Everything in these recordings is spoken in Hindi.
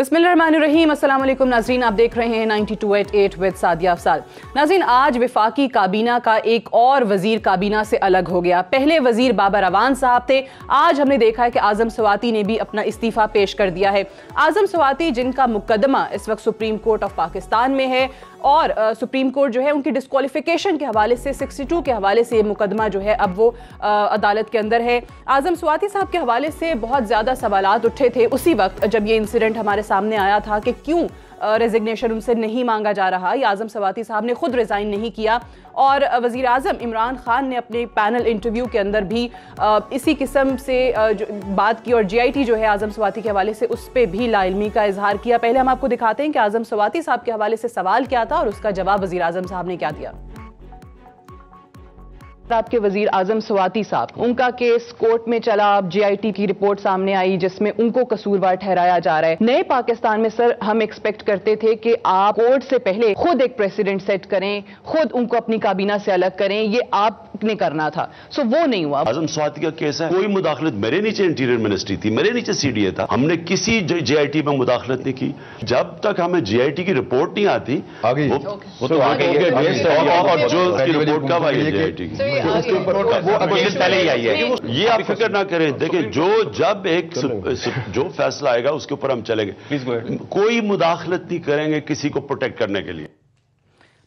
बिस्मिल्लाहिर्रहमानिर्रहीम, अस्सलाम वालेकुम नाज़रीन, आप देख रहे हैं 92.8 विद सादिया अफसाल। नाज़रीन, आज वफाकी काबीना का एक और वज़ीर काबीना से अलग हो गया। पहले वज़ीर बाबर अवान साहब थे। आज हमने देखा है कि आज़म स्वाति ने भी अपना इस्तीफ़ा पेश कर दिया है। आज़म स्वाति जिनका मुकदमा इस वक्त सुप्रीम कोर्ट ऑफ पाकिस्तान में है और सुप्रीम कोर्ट जो है उनकी डिस्क्वालिफिकेशन के हवाले से 62 के हवाले से ये मुकदमा जो है अब वो अदालत के अंदर है। आज़म स्वाति साहब के हवाले से बहुत ज़्यादा सवालात उठे थे उसी वक्त जब ये इंसिडेंट हमारे सामने आया था कि क्यों रेजिग्नेशन उनसे नहीं मांगा जा रहा। या आज़म स्वाति साहब ने खुद रिज़ाइन नहीं किया और वज़ीर आज़म इमरान खान ने अपने पैनल इंटरव्यू के अंदर भी इसी किस्म से बात की और JIT जो है आज़म स्वाति के हवाले से उस पर भी लाइल्मी का इजहार किया। पहले हम आपको दिखाते हैं कि आज़म स्वाति साहब के हवाले से सवाल क्या था और उसका जवाब वज़ीर आज़म साहब ने क्या दिया। आपके वजीर आजम स्वाति साहब, उनका केस कोर्ट में चला, JIT की रिपोर्ट सामने आई जिसमें उनको कसूरवार ठहराया जा रहा है। नए पाकिस्तान में सर हम एक्सपेक्ट करते थे कि आप कोर्ट से पहले खुद एक प्रेसिडेंट सेट करें, खुद उनको अपनी काबीना से अलग करें, ये आपने करना था। सो वो नहीं हुआ। आजम स्वाति का केस है, कोई मुदाखलत, मेरे नीचे इंटीरियर मिनिस्ट्री थी, मेरे नीचे CDA था, हमने किसी JIT में मुदाखलत नहीं की। जब तक हमें JIT की रिपोर्ट नहीं आती वो तो आगे और जो रिपोर्ट कब आई है JIT की वो पहले ही आई है। ये आप फिक्र ना करें, देखें जब एक जो फैसला आएगा उसके ऊपर हम चलेंगे। कोई मुदाखलत नहीं करेंगे किसी को प्रोटेक्ट करने के लिए,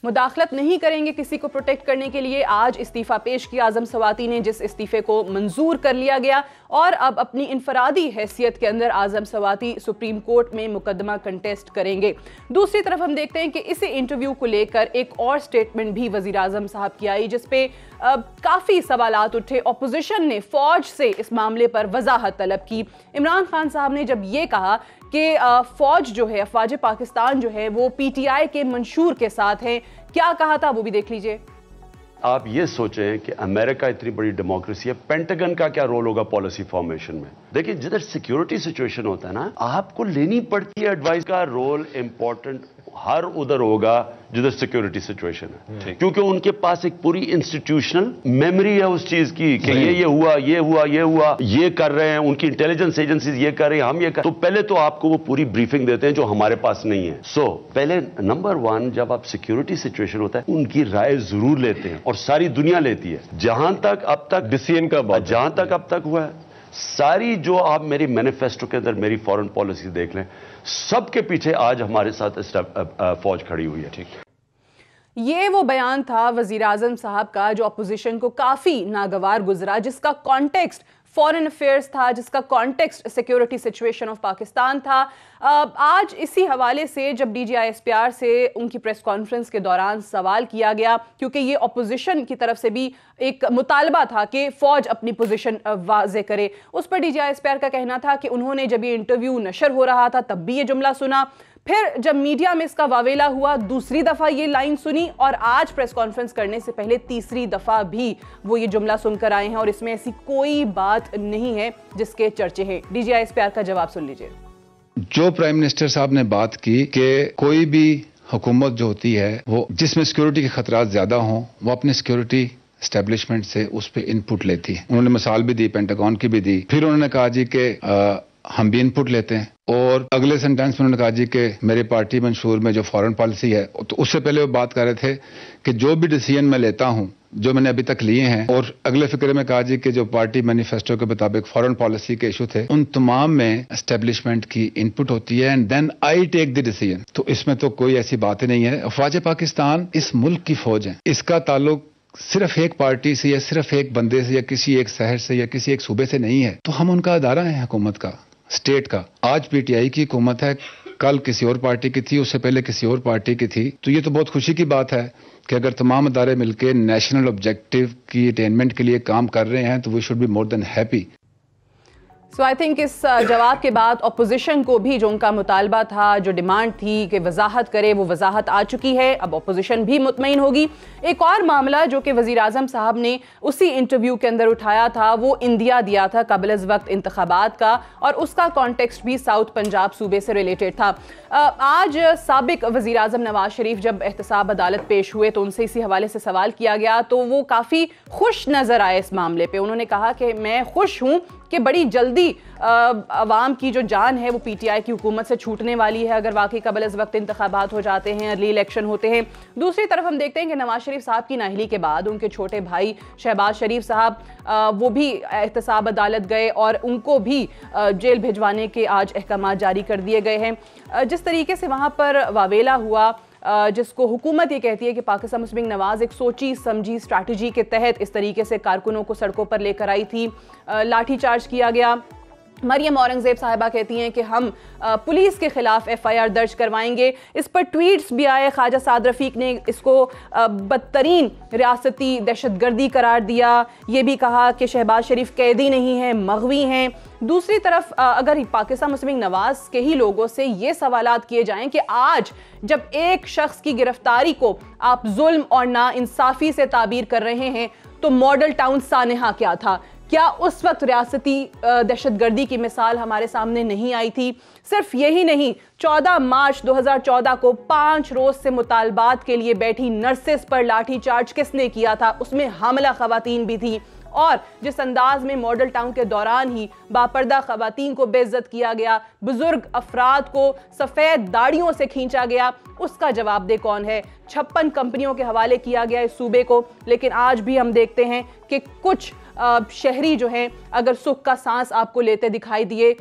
मुदाखलत नहीं करेंगे किसी को प्रोटेक्ट करने के लिए। आज इस्तीफा पेश किया आजम स्वाति ने, जिस इस्तीफे को मंजूर कर लिया गया और अब अपनी इनफरादी हैसियत के अंदर आजम स्वाति सुप्रीम कोर्ट में मुकदमा कंटेस्ट करेंगे। दूसरी तरफ हम देखते हैं कि इसी इंटरव्यू को लेकर एक और स्टेटमेंट भी वजीर आजम साहब की आई जिसपे काफ़ी सवालात उठे। अपोजिशन ने फौज से इस मामले पर वजाहत तलब की। इमरान खान साहब ने जब ये कहा कि फौज जो है, अफवाज पाकिस्तान जो है वो PTI के मंशूर के साथ है, क्या कहा था वो भी देख लीजिए। आप ये सोचें कि अमेरिका इतनी बड़ी डेमोक्रेसी है, पेंटागन का क्या रोल होगा पॉलिसी फॉर्मेशन में। देखिए जिधर सिक्योरिटी सिचुएशन होता है ना, आपको लेनी पड़ती है एडवाइस, का रोल इंपॉर्टेंट हर उधर होगा जिधर सिक्योरिटी सिचुएशन है, क्योंकि उनके पास एक पूरी इंस्टीट्यूशनल मेमोरी है उस चीज की कि ये हुआ, ये हुआ, ये हुआ, ये कर रहे हैं, उनकी इंटेलिजेंस एजेंसीज ये कर रही हैं, हम ये कर। तो पहले तो आपको वो पूरी ब्रीफिंग देते हैं जो हमारे पास नहीं है। पहले नंबर 1 जब आप सिक्योरिटी सिचुएशन होता है उनकी राय जरूर लेते हैं और सारी दुनिया लेती है। जहां तक अब तक डिसीजन का बात, जहां तक अब तक हुआ है, सारी जो आप मेरी मैनिफेस्टो के अंदर मेरी फॉरेन पॉलिसी देख लें, सबके पीछे आज हमारे साथ फौज खड़ी हुई है। ठीक, ये वो बयान था वजीर आजम साहब का जो अपोजिशन को काफी नागवार गुजरा, जिसका कॉन्टेक्स्ट फॉरेन अफेयर्स था, जिसका context security situation of Pakistan था। आज इसी हवाले से जब DGISPR से उनकी प्रेस कॉन्फ्रेंस के दौरान सवाल किया गया, क्योंकि ये अपोजिशन की तरफ से भी एक मुतालबा था कि फौज अपनी पोजीशन वाज़े करे, उस पर DGISPR का कहना था कि उन्होंने जब ये इंटरव्यू नशर हो रहा था तब भी ये जुमला सुना, फिर जब मीडिया में इसका वावेला हुआ दूसरी दफ़ा ये लाइन सुनी और आज प्रेस कॉन्फ्रेंस करने से पहले तीसरी दफ़ा भी वो ये जुमला सुनकर आए हैं और इसमें ऐसी कोई बात नहीं है जिसके चर्चे हैं। DGISPR का जवाब सुन लीजिए। जो प्राइम मिनिस्टर साहब ने बात की कि कोई भी हुकूमत जो होती है वो जिसमें सिक्योरिटी के खतरात ज्यादा हों वो अपने सिक्योरिटी एस्टेब्लिशमेंट से उस पर इनपुट लेती है। उन्होंने मिसाल भी दी, पेंटागन की भी दी। फिर उन्होंने कहा जी कि हम भी इनपुट लेते हैं और अगले सेंटेंस में उन्होंने कहा जी कि मेरी पार्टी मंशूर में जो फॉरेन पॉलिसी है, तो उससे पहले वो बात कर रहे थे कि जो भी डिसीजन मैं लेता हूं जो मैंने अभी तक लिए हैं, और अगले फिक्रे में कहा जी कि जो पार्टी मैनिफेस्टो के मुताबिक फॉरेन पॉलिसी के इशू थे उन तमाम में एस्टेब्लिशमेंट की इनपुट होती है and then I take the decision. तो इसमें तो कोई ऐसी बात ही नहीं है। अफवाज पाकिस्तान इस मुल्क की फौज है, इसका ताल्लुक सिर्फ एक पार्टी से या सिर्फ एक बंदे से या किसी एक शहर से या किसी एक सूबे से नहीं है। तो हम उनका अदारा है, हुकूमत का, स्टेट का। आज PTI की हुकूमत है, कल किसी और पार्टी की थी, उससे पहले किसी और पार्टी की थी। तो ये तो बहुत खुशी की बात है कि अगर तमाम अदारे मिलकर नेशनल ऑब्जेक्टिव की अटेनमेंट के लिए काम कर रहे हैं तो we should be more than happy. So I think इस जवाब के बाद अपोजिशन को भी जो उनका मुतालबा था, जो डिमांड थी कि वजाहत करे, वो वजाहत आ चुकी है। अब अपोजिशन भी मुतमईन होगी। एक और मामला जो कि वज़ीर आज़म साहब ने उसी इंटरव्यू के अंदर उठाया था वो इंदिया दिया था कबल अज़ वक्त इंतखाबात का, और उसका कॉन्टेक्स्ट भी साउथ पंजाब सूबे से रिलेटेड था। आज साबिक वज़ीर आज़म नवाज शरीफ जब एहतसाब अदालत पेश हुए तो उनसे इसी हवाले से सवाल किया गया तो वो काफ़ी खुश नज़र आए इस मामले पर। उन्होंने कहा कि मैं खुश हूँ कि बड़ी जल्दी अवाम की जो जान है वो पीटीआई की हुकूमत से छूटने वाली है अगर वाकई कबल इस वक्त इंतखाबात हो जाते हैं, अर्ली इलेक्शन होते हैं। दूसरी तरफ हम देखते हैं कि नवाज शरीफ साहब की नाअहली के बाद उनके छोटे भाई शहबाज शरीफ साहब वो भी एहतसाब अदालत गए और उनको भी जेल भिजवाने के आज अहकाम जारी कर दिए गए हैं। जिस तरीके से वहाँ पर वावेला हुआ, जिसको हुकूमत ये कहती है कि पाकिस्तान मुस्लिम लीग नवाज एक सोची समझी स्ट्रैटेजी के तहत इस तरीके से कारकुनों को सड़कों पर लेकर आई थी, लाठीचार्ज किया गया। मरियम औरंगजेब साहिबा कहती हैं कि हम पुलिस के खिलाफ एफआईआर दर्ज करवाएंगे। इस पर ट्वीट्स भी आए। ख्वाजा साद रफीक ने इसको बदतरीन रियासती दहशतगर्दी करार दिया। ये भी कहा कि शहबाज शरीफ कैदी नहीं हैं, मग़वी हैं। दूसरी तरफ अगर पाकिस्तान मुस्लिम लीग नवाज के ही लोगों से ये सवालात किए जाएं कि आज जब एक शख्स की गिरफ्तारी को आप जुल्म और नाइंसाफ़ी से ताबीर कर रहे हैं तो मॉडल टाउन सानेहा क्या था? क्या उस वक्त रियासती दहशतगर्दी की मिसाल हमारे सामने नहीं आई थी? सिर्फ यही नहीं, 14 मार्च 2014 को 5 रोज से मुतालबात के लिए बैठी नर्सेस पर लाठीचार्ज किसने किया था? उसमें हामला खवातीन भी थी। और जिस अंदाज में मॉडल टाउन के दौरान ही बापर्दा खवातीन को बेइज्जत किया गया, बुजुर्ग अफराद को सफ़ेद दाढ़ियों से खींचा गया, उसका जवाबदेह कौन है? 56 कंपनियों के हवाले किया गया इस सूबे को। लेकिन आज भी हम देखते हैं कि कुछ शहरी जो हैं अगर सुख का सांस आपको लेते दिखाई दिए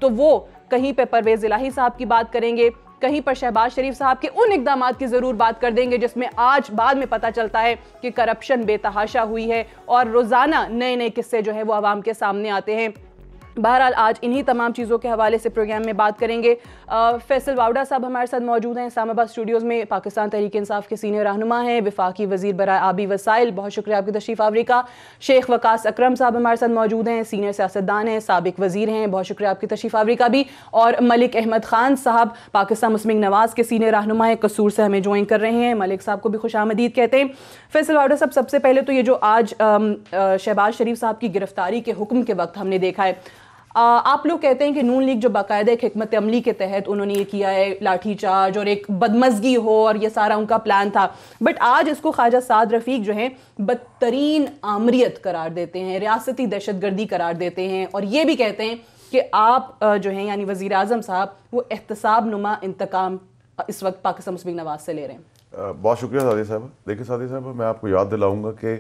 तो वो कहीं पे परवेज़ इलाही साहब की बात करेंगे, कहीं पर शहबाज शरीफ साहब के उन इक़दामात की ज़रूर बात कर देंगे जिसमें आज बाद में पता चलता है कि करप्शन बेतहाशा हुई है और रोज़ाना नए नए किस्से जो है वो आवाम के सामने आते हैं। बहरहाल आज इन्हीं तमाम चीज़ों के हवाले से प्रोग्राम में बात करेंगे। फैसल वावड़ा साहब हमारे साथ मौजूद हैं इस्लामाबाद स्टूडियोज़ में, पाकिस्तान तहरीक इंसाफ के सीनियर रहनुमा हैं, वफाकी वज़ीर बराए आबी वसाइल, बहुत शुक्रिया आपकी तशरीफ़ आवरी का। शेख वकास अकरम साहब हमारे साथ मौजूद हैं, सीनियर सियासतदान हैं, साबिक वज़ीर हैं, बहुत शुक्रिया आपकी तशरीफ़ आवरी का भी। और मलिक अहमद ख़ान साहब पाकिस्तान मुस्लिम लीग नवाज़ के सीनियर रहनुमा हैं, कसूर से हमें ज्वाइन कर रहे हैं। मलिक साहब को भी खुशामदीद कहते हैं। फैसल वावड़ा साहब, सबसे पहले तो ये जो आज शहबाज शरीफ साहब की गिरफ्तारी के हुक्म के वक्त हमने देखा है, आप लोग कहते हैं कि नून लीग जो बाकायदा एक हिकमत अमली के तहत उन्होंने ये किया है, लाठीचार्ज और एक बदमज़गी हो और ये सारा उनका प्लान था, बट आज इसको ख्वाजा साद रफीक जो हैं बदतरीन आमरियत करार देते हैं, रियासती दहशतगर्दी करार देते हैं और ये भी कहते हैं कि आप जो हैं यानी वज़ीर आज़म साहब वो एहतसाब नुमा इंतकाम इस वक्त पाकिस्तान मुस्लिम लीग नवाज से ले रहे हैं। बहुत शुक्रिया सादी साहब। देखिए सादी साहब, मैं आपको याद दिलाऊंगा कि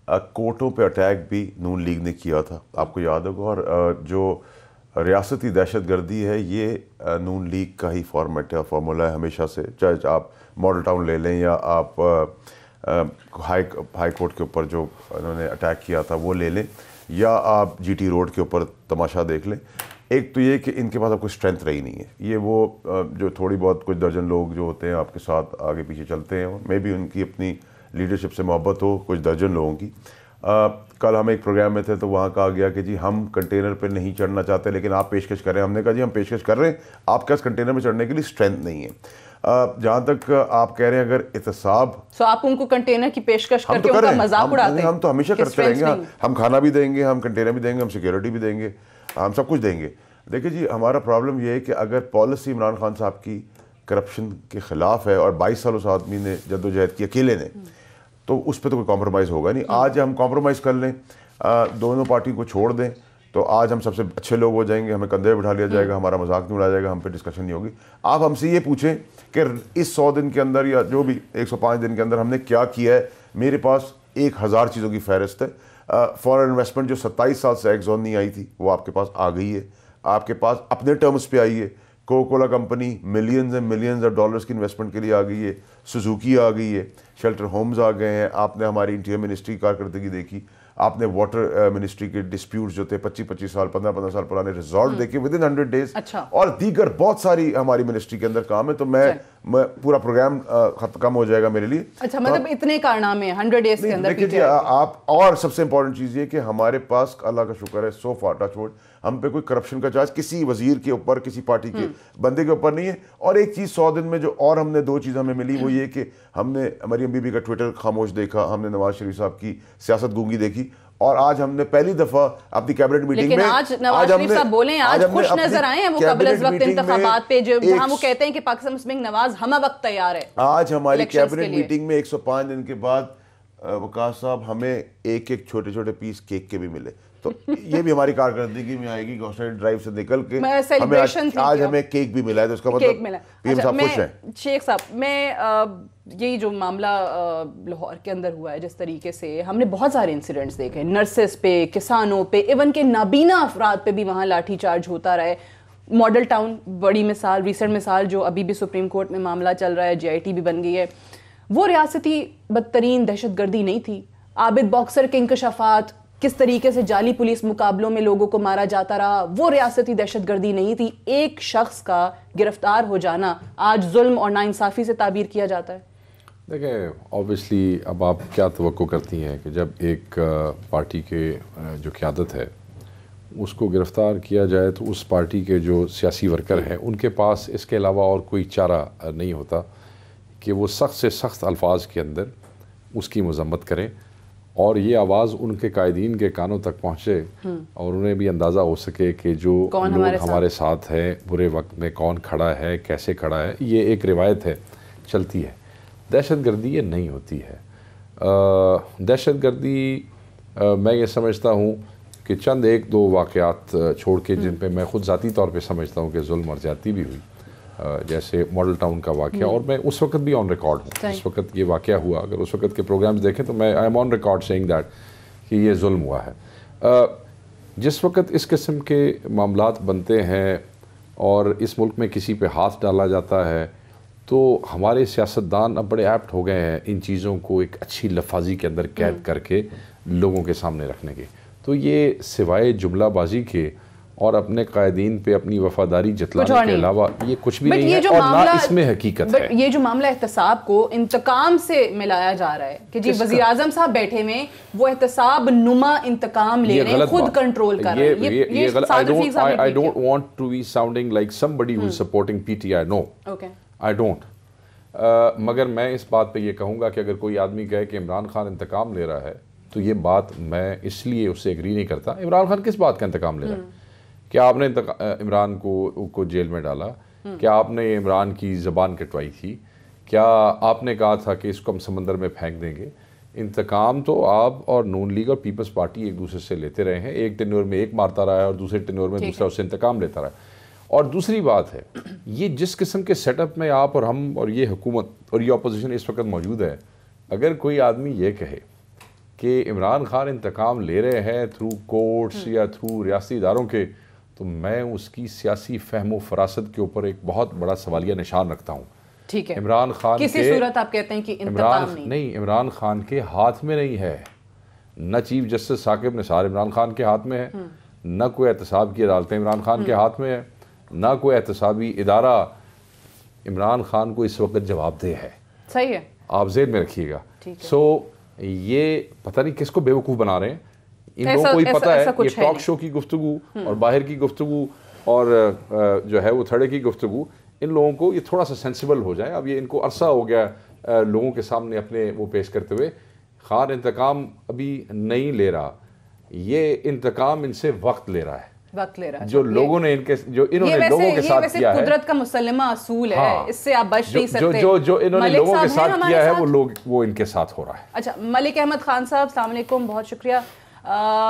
कोर्टों पे अटैक भी नून लीग ने किया था, आपको याद होगा। और जो रियासती दहशतगर्दी है ये नून लीग का ही फॉर्मेट है, फार्मूला है हमेशा से। चाहे आप मॉडल टाउन ले लें या आप हाई कोर्ट के ऊपर जो उन्होंने अटैक किया था वो ले लें, या आप जीटी रोड के ऊपर तमाशा देख लें। एक तो ये कि इनके पास अब कोई स्ट्रेंथ रही नहीं है। ये वो जो थोड़ी बहुत कुछ दर्जन लोग जो होते हैं आपके साथ आगे पीछे चलते हैं, मे भी उनकी अपनी लीडरशिप से मोहब्बत हो कुछ दर्जन लोगों की। कल हम एक प्रोग्राम में थे तो वहाँ कहा गया कि जी हम कंटेनर पे नहीं चढ़ना चाहते लेकिन आप पेशकश करें। हमने कहा जी हम पेशकश कर रहे हैं, आपके पास कंटेनर में चढ़ने के लिए स्ट्रेंथ नहीं है। जहाँ तक आप कह रहे हैं अगर एहतसाब, तो आप उनको कंटेनर की पेशकश करके उनका मजाक उड़ाते हैं। हम तो हमेशा करते रहेंगे, हम खाना भी देंगे, हम कंटेनर भी देंगे, हम सिक्योरिटी भी देंगे, हम सब कुछ देंगे। देखिए जी, हमारा प्रॉब्लम ये है कि अगर पॉलिसी इमरान खान साहब की करप्शन के ख़िलाफ़ है और 22 साल उस आदमी ने जद्दोजहद की अकेले ने, तो उस पर तो कोई कॉम्प्रोमाइज़ होगा नहीं। आज हम कॉम्प्रोमाइज़ कर लें, दोनों पार्टी को छोड़ दें, तो आज हम सबसे अच्छे लोग हो जाएंगे, हमें कंधे पे बिठा लिया जाएगा, हमारा मजाक नहीं उड़ाया जाएगा, हम पे डिस्कशन नहीं होगी। आप हमसे ये पूछें कि इस 100 दिन के अंदर या जो भी 105 दिन के अंदर हमने क्या किया है, मेरे पास 1000 चीज़ों की फहरिस्त है। फॉरेन इन्वेस्टमेंट जो 27 साल से एक्स जोन नहीं आई थी वो आपके पास आ गई है, आपके पास अपने टर्म्स पे आई है। Coca Cola company millions and millions of dollars की इन्वेस्टमेंट के लिए आ गई है, सुजुकी आ गई है, शेल्टर होम्स आ गए हैं। आपने हमारी इंटीरियर मिनिस्ट्री की कारकर्दगी देखी, आपने वाटर मिनिस्ट्री के डिस्प्यूट्स जो थे 25-25 साल 15-15 साल पुराने रिजॉल्व देखे विदिन 100 डेज। अच्छा। और दीगर बहुत सारी हमारी मिनिस्ट्री के अंदर काम है। तो मैं पूरा प्रोग्राम खत्म हो जाएगा मेरे लिए। अच्छा, मतलब इतने कारनामे 100 डेज के अंदर। देखिए आप, और सबसे इंपॉर्टेंट चीज़ ये कि हमारे पास अल्लाह का शुक्र है सो फार टच वुड हम पे कोई करप्शन का चार्ज किसी वजीर के ऊपर, किसी पार्टी के बंदे के ऊपर नहीं है। और एक चीज़ 100 दिन में जो और हमने 2 चीज़ हमें मिली वो ये कि हमने मरियम बीबी का ट्विटर खामोश देखा, हमने नवाज शरीफ साहब की सियासत गूंगी देखी, और आज हमने पहली दफा अपनी कैबिनेट मीटिंग में आज नवाज शरीफ साहब बोले, आज खुश नजर आए हैं वो कबल इस वक्त इंतखाबात पे, जो जहां वो कहते हैं कि पाकिस्तान मुस्लिम लीग नवाज हम वक्त तैयार है। आज हमारी कैबिनेट मीटिंग में 105 दिन के बाद वकास साहब हमें एक छोटे छोटे पीस केक के भी मिले। तो ये भी हमारी कारकर्दगी में आएगी। गौशाला ड्राइव से निकल के हमें आज हमें केक भी मिला है, तो इसका मतलब पीएम साहब खुश हैं। शेख साहब, मैं यही जो मामला लाहौर के अंदर हुआ है, जिस तरीके से हमने बहुत सारे इंसिडेंट्स देखे, नर्सेस पे, किसानों पे, इवन के नाबीना अफराद पे भी वहाँ लाठीचार्ज होता रहा है। मॉडल टाउन बड़ी मिसाल, रिसेंट मिसाल जो अभी भी सुप्रीम कोर्ट में मामला चल रहा है, JIT भी बन गई है। वो रियासती बदतरीन दहशतगर्दी नहीं थी। आबिद बॉक्सर के इंकशाफात, किस तरीके से जाली पुलिस मुकाबलों में लोगों को मारा जाता रहा, वो रियासती दहशतगर्दी नहीं थी। एक शख्स का गिरफ्तार हो जाना आज जुल्म और नाइंसाफी से ताबीर किया जाता है। देखें, ऑब्वियसली अब आप क्या तवक्को करती हैं कि जब एक पार्टी के जो क़यादत है उसको गिरफ़्तार किया जाए तो उस पार्टी के जो सियासी वर्कर हैं उनके पास इसके अलावा और कोई चारा नहीं होता कि वो सख्त से सख्त अल्फाज के अंदर उसकी मज़म्मत करें और ये आवाज़ उनके कायदीन के कानों तक पहुँचे और उन्हें भी अंदाज़ा हो सके कि जो लोग हमारे साथ हैं बुरे वक्त में कौन खड़ा है, कैसे खड़ा है। ये एक रिवायत है, चलती है। दहशतगर्दी ये नहीं होती है। दहशतगर्दी मैं ये समझता हूँ कि चंद एक दो वाक़यात छोड़ के जिन पे मैं ख़ुद ज़ाती तौर पे समझता हूँ कि जुल्म और ज़्यादती भी हुई, जैसे मॉडल टाउन का वाक़या, और मैं उस वक्त भी ऑन रिकॉर्ड हूँ जिस वक्त ये वाक़या हुआ। अगर उस वक्त के प्रोग्राम्स देखें तो मैं I am on record saying that कि ये जुल्म हुआ है। जिस वक्त इस किस्म के मामलात बनते हैं और इस मुल्क में किसी पे हाथ डाला जाता है तो हमारे सियासतदान अब बड़े ऐप्ट हो गए हैं इन चीज़ों को एक अच्छी लफाजी के अंदर कैद करके लोगों के सामने रखने के। तो ये सिवाय जुमलाबाजी के और अपने कायदीन पे अपनी वफादारी जतलाने के अलावा ये कुछ भी नहीं है और ना इसमें हकीकत है। ये जो मामला एहतसाब को इंतकाम से मिलाया जा रहा है कि जी वज़ीर आज़म साहब बैठे में वो एहतसाब नुमा इंतकाम ले रहे हैं, खुद कंट्रोल कर रहे हैं। ये I don't want to be sounding like somebody who is supporting PTI, no, I don't। मगर मैं इस बात पे ये कहूँगा कि अगर कोई आदमी कहे कि इमरान खान इंतकाम ले रहा है तो ये बात मैं इसलिए उससे एग्री नहीं करता। इमरान खान किस बात का इंतकाम ले रहा है? क्या आपने इमरान को जेल में डाला? क्या आपने इमरान की ज़बान कटवाई थी? क्या आपने कहा था कि इसको हम समंदर में फेंक देंगे? इंतकाम तो आप और नून लीग और पीपल्स पार्टी एक दूसरे से लेते रहे हैं। एक टेन्योर में एक मारता रहा है और दूसरे टेन्योर में दूसरा उससे इंतकाम लेता रहा है। और दूसरी बात है, ये जिस किस्म के सेटअप में आप और हम और ये हुकूमत और ये अपोजिशन इस वक्त मौजूद है, अगर कोई आदमी ये कहे कि इमरान खान इंतकाम ले रहे हैं थ्रू कोर्ट्स या थ्रू रियासती इदारों के, तो मैं उसकी सियासी फहमो फरासत के ऊपर एक बहुत बड़ा सवालिया निशान रखता हूँ। ठीक है, इमरान खान किसी सूरत आप कहते हैं कि इंतकाम नहीं, इमरान खान के हाथ में नहीं है। न चीफ जस्टिस साकिब निसार इमरान खान के हाथ में है, न कोई एहतसाब की अदालतें इमरान खान के हाथ में है, ना कोई एहतसाबी इदारा इमरान खान को इस वक्त जवाबदेह है। सही है, आप जेहन में रखिएगा। सो ये पता नहीं किसको बेवकूफ़ बना रहे हैं। इन लोगों को ही पता है ये टॉक शो की गुफ्तगू और बाहर की गुफ्तगू और जो है वो थड़े की गुफ्तगू, इन लोगों को ये थोड़ा सा सेंसिबल हो जाए। अब ये इनको अरसा हो गया लोगों के सामने अपने वो पेश करते हुए। खान इंतकाम अभी नहीं ले रहा, ये इंतकाम इनसे वक्त ले रहा है, जो लोगों ने इन्होंने लोगों के साथ किया है। कुदरत का मुसल्लमा असूल है, इससे आप बच नहीं सकते। जो इन्होंने लोगों के साथ किया है वो इनके साथ हो रहा है। अच्छा, मलिक अहमद खान साहब, अस्सलाम वालेकुम, बहुत शुक्रिया।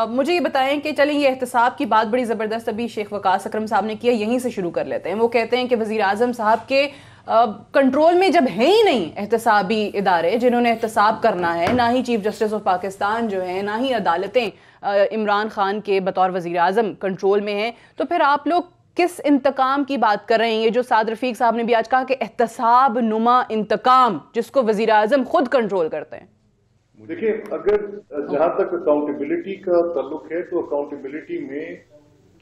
मुझे ये बताएं कि चलें, ये एहतसाब की बात बड़ी ज़बरदस्त अभी शेख वकास अकरम साहब ने किया, यहीं से शुरू कर लेते हैं। वो कहते हैं कि वज़ीर आज़म साहब के कंट्रोल में जब है ही नहीं एहतसाबी इदारे जिन्होंने एहतसाब करना है, ना ही चीफ जस्टिस ऑफ पाकिस्तान जो है, ना ही अदालतें इमरान खान के बतौर वज़ीर आज़म कंट्रोल में हैं, तो फिर आप लोग किस इंतकाम की बात कर रहे हैं? ये जो साद रफीक साहब ने भी आज कहा कि एहतसाब नुमा इंतकाम जिसको वज़ीर आज़म खुद कंट्रोल करते हैं। देखिए, अगर जहां तक अकाउंटेबिलिटी का ताल्लुक है तो अकाउंटेबिलिटी में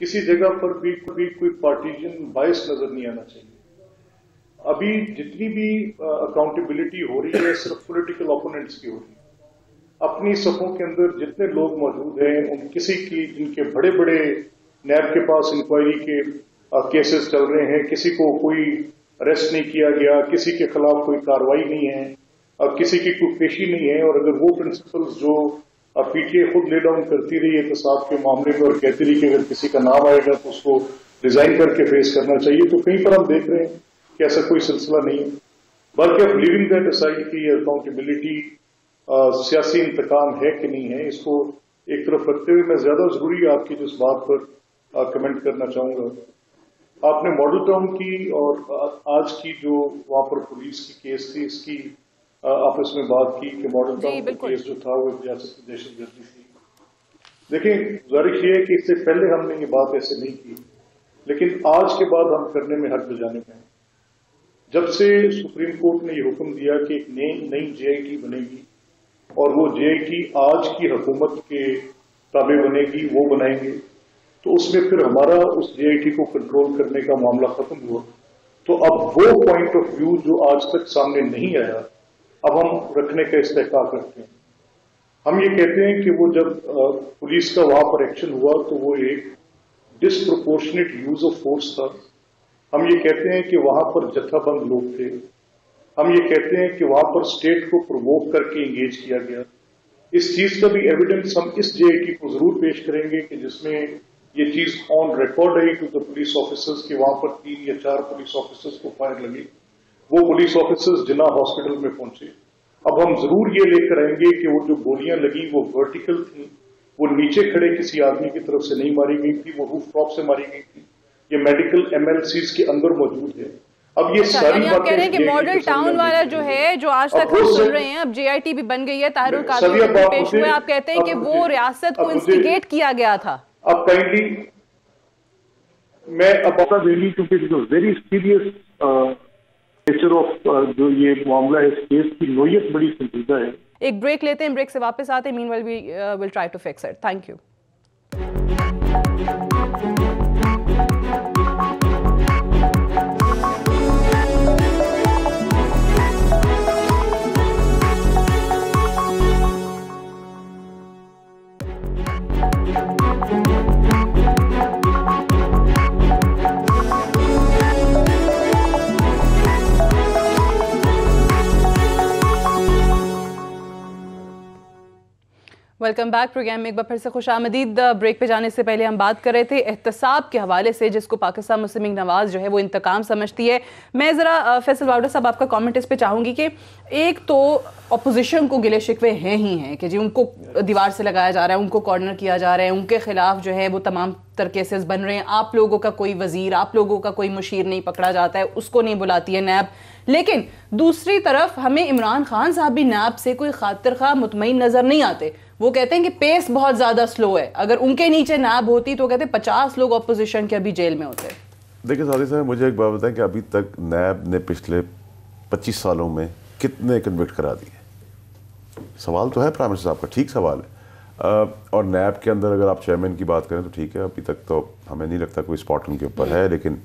किसी जगह पर भी कोई पार्टीजन बायस नजर नहीं आना चाहिए। अभी जितनी भी अकाउंटेबिलिटी हो रही है सिर्फ पॉलिटिकल ओपोनेंट्स की हो रही है। अपनी सफों के अंदर जितने लोग मौजूद हैं उन किसी की जिनके बड़े बड़े नैब के पास इंक्वायरी के केसेस चल रहे हैं, किसी को कोई अरेस्ट नहीं किया गया, किसी के खिलाफ कोई कार्रवाई नहीं है और किसी की कोई पेशी नहीं है। और अगर वो प्रिंसिपल्स जो पीटीए खुद ले डाउन करती रही एहतसाब के मामले में और कहती रही कि अगर किसी का नाम आएगा तो उसको रिजाइन करके फेस करना चाहिए, तो कहीं पर हम देख रहे हैं कि ऐसा कोई सिलसिला नहीं है। बल्कि अब लिविंग दैट असाइड की अकाउंटेबिलिटी सियासी इंतकाम है कि नहीं है, इसको एक तरफ रखते हुए मैं ज्यादा जरूरी आपकी जिस बात पर कमेंट करना चाहूंगा, आपने मॉडल टाउन की और आज की जो वहां पर पुलिस की केस थी इसकी आपस में बात की कि मॉडल टाउन का केस जो था वो रियासत की दहशतगर्दी थी। देखिए, गुजारिश ये है कि इससे पहले हमने ये बात ऐसे नहीं की, लेकिन आज के बाद हम करने में हक बजाने में हैं। जब से सुप्रीम कोर्ट ने ये हुक्म दिया कि एक नई JIT बनेगी और वो JIT आज की हुकूमत के ताबे बनेगी, वो बनाएंगे, तो उसमें फिर हमारा उस JIT को कंट्रोल करने का मामला खत्म हुआ। तो अब वो पॉइंट ऑफ व्यू जो आज तक सामने नहीं आया, अब हम रखने का इस्तेहकाक करते हैं। हम ये कहते हैं कि वो जब पुलिस का वहां पर एक्शन हुआ तो वो एक डिसप्रोपोर्शनेट यूज ऑफ फोर्स था। हम ये कहते हैं कि वहां पर जत्थाबंद लोग थे। हम ये कहते हैं कि वहां पर स्टेट को प्रोवोक करके एंगेज किया गया। इस चीज का भी एविडेंस हम इस JIT को जरूर पेश करेंगे कि जिसमें ये चीज ऑन रिकॉर्ड आई टू द पुलिस ऑफिसर्स कि वहां पर 3 या 4 पुलिस ऑफिसर्स को फायर लगी। वो पुलिस ऑफिसर्स जिला हॉस्पिटल में पहुंचे। अब हम जरूर ये लेकर आएंगे कि वो जो गोलियां लगी वो वर्टिकल थी, वो नीचे खड़े किसी आदमी की तरफ से नहीं मारी गई थी, वो रूफ टॉप से मारी गई थी। ये मेडिकल MLCs के अंदर मौजूद है। अब ये सारी आप कह रहे हैं कि मॉडल टाउन वाला जो है, जो आज तक हम सुन रहे हैं, अब JIT भी बन गई है, ताहिरुल कादरी पेश हुए, आप कहते हैं कि वो रियासत को इंस्टिगेट किया गया था। अब काइंडली मैं अब बता देंगी क्योंकि वेरी सीरियस नेचर ऑफ जो ये मामला है, इस केस की नोयत बड़ी संजीदा है। एक ब्रेक लेते हैं, ब्रेक से वापस आते हैं। Meanwhile we will try to fix it. Thank you. Welcome back program में एक बार फिर से खुशामदीद। ब्रेक पे जाने से पहले हम बात कर रहे थे एहतसाब के हवाले से, जिसको पाकिस्तान मुस्लिम लीग नवाज जो है वो इंतकाम समझती है। मैं ज़रा फैसल वाउडा साहब आपका कमेंट इस पे चाहूँगी कि एक तो अपोजिशन को गिले शिकवे हैं ही हैं कि जी उनको दीवार से लगाया जा रहा है, उनको कॉर्नर किया जा रहा है, उनके खिलाफ जो है वो तमाम तर केसेस बन रहे हैं। आप लोगों का कोई वजीर, आप लोगों का कोई मुशीर नहीं पकड़ा जाता है, उसको नहीं बुलाती है नैब। लेकिन दूसरी तरफ हमें इमरान खान साहब भी नैब से कोई खातिर खा मुतमईन नजर नहीं आते। वो कहते हैं कि पेस बहुत ज्यादा स्लो है। अगर उनके नीचे नैब होती तो कहते 50 लोग अपोजिशन के अभी जेल में होते। देखिए सादी साहब, मुझे एक बात बताएं कि अभी तक नैब ने पिछले 25 सालों में कितने कन्विक्ट करा दिए? सवाल तो है प्राइम मिनिस्टर साहब का, ठीक सवाल है। और नैब के अंदर अगर आप चेयरमैन की बात करें तो ठीक है, अभी तक तो हमें नहीं लगता कोई स्पॉट उनके ऊपर है, लेकिन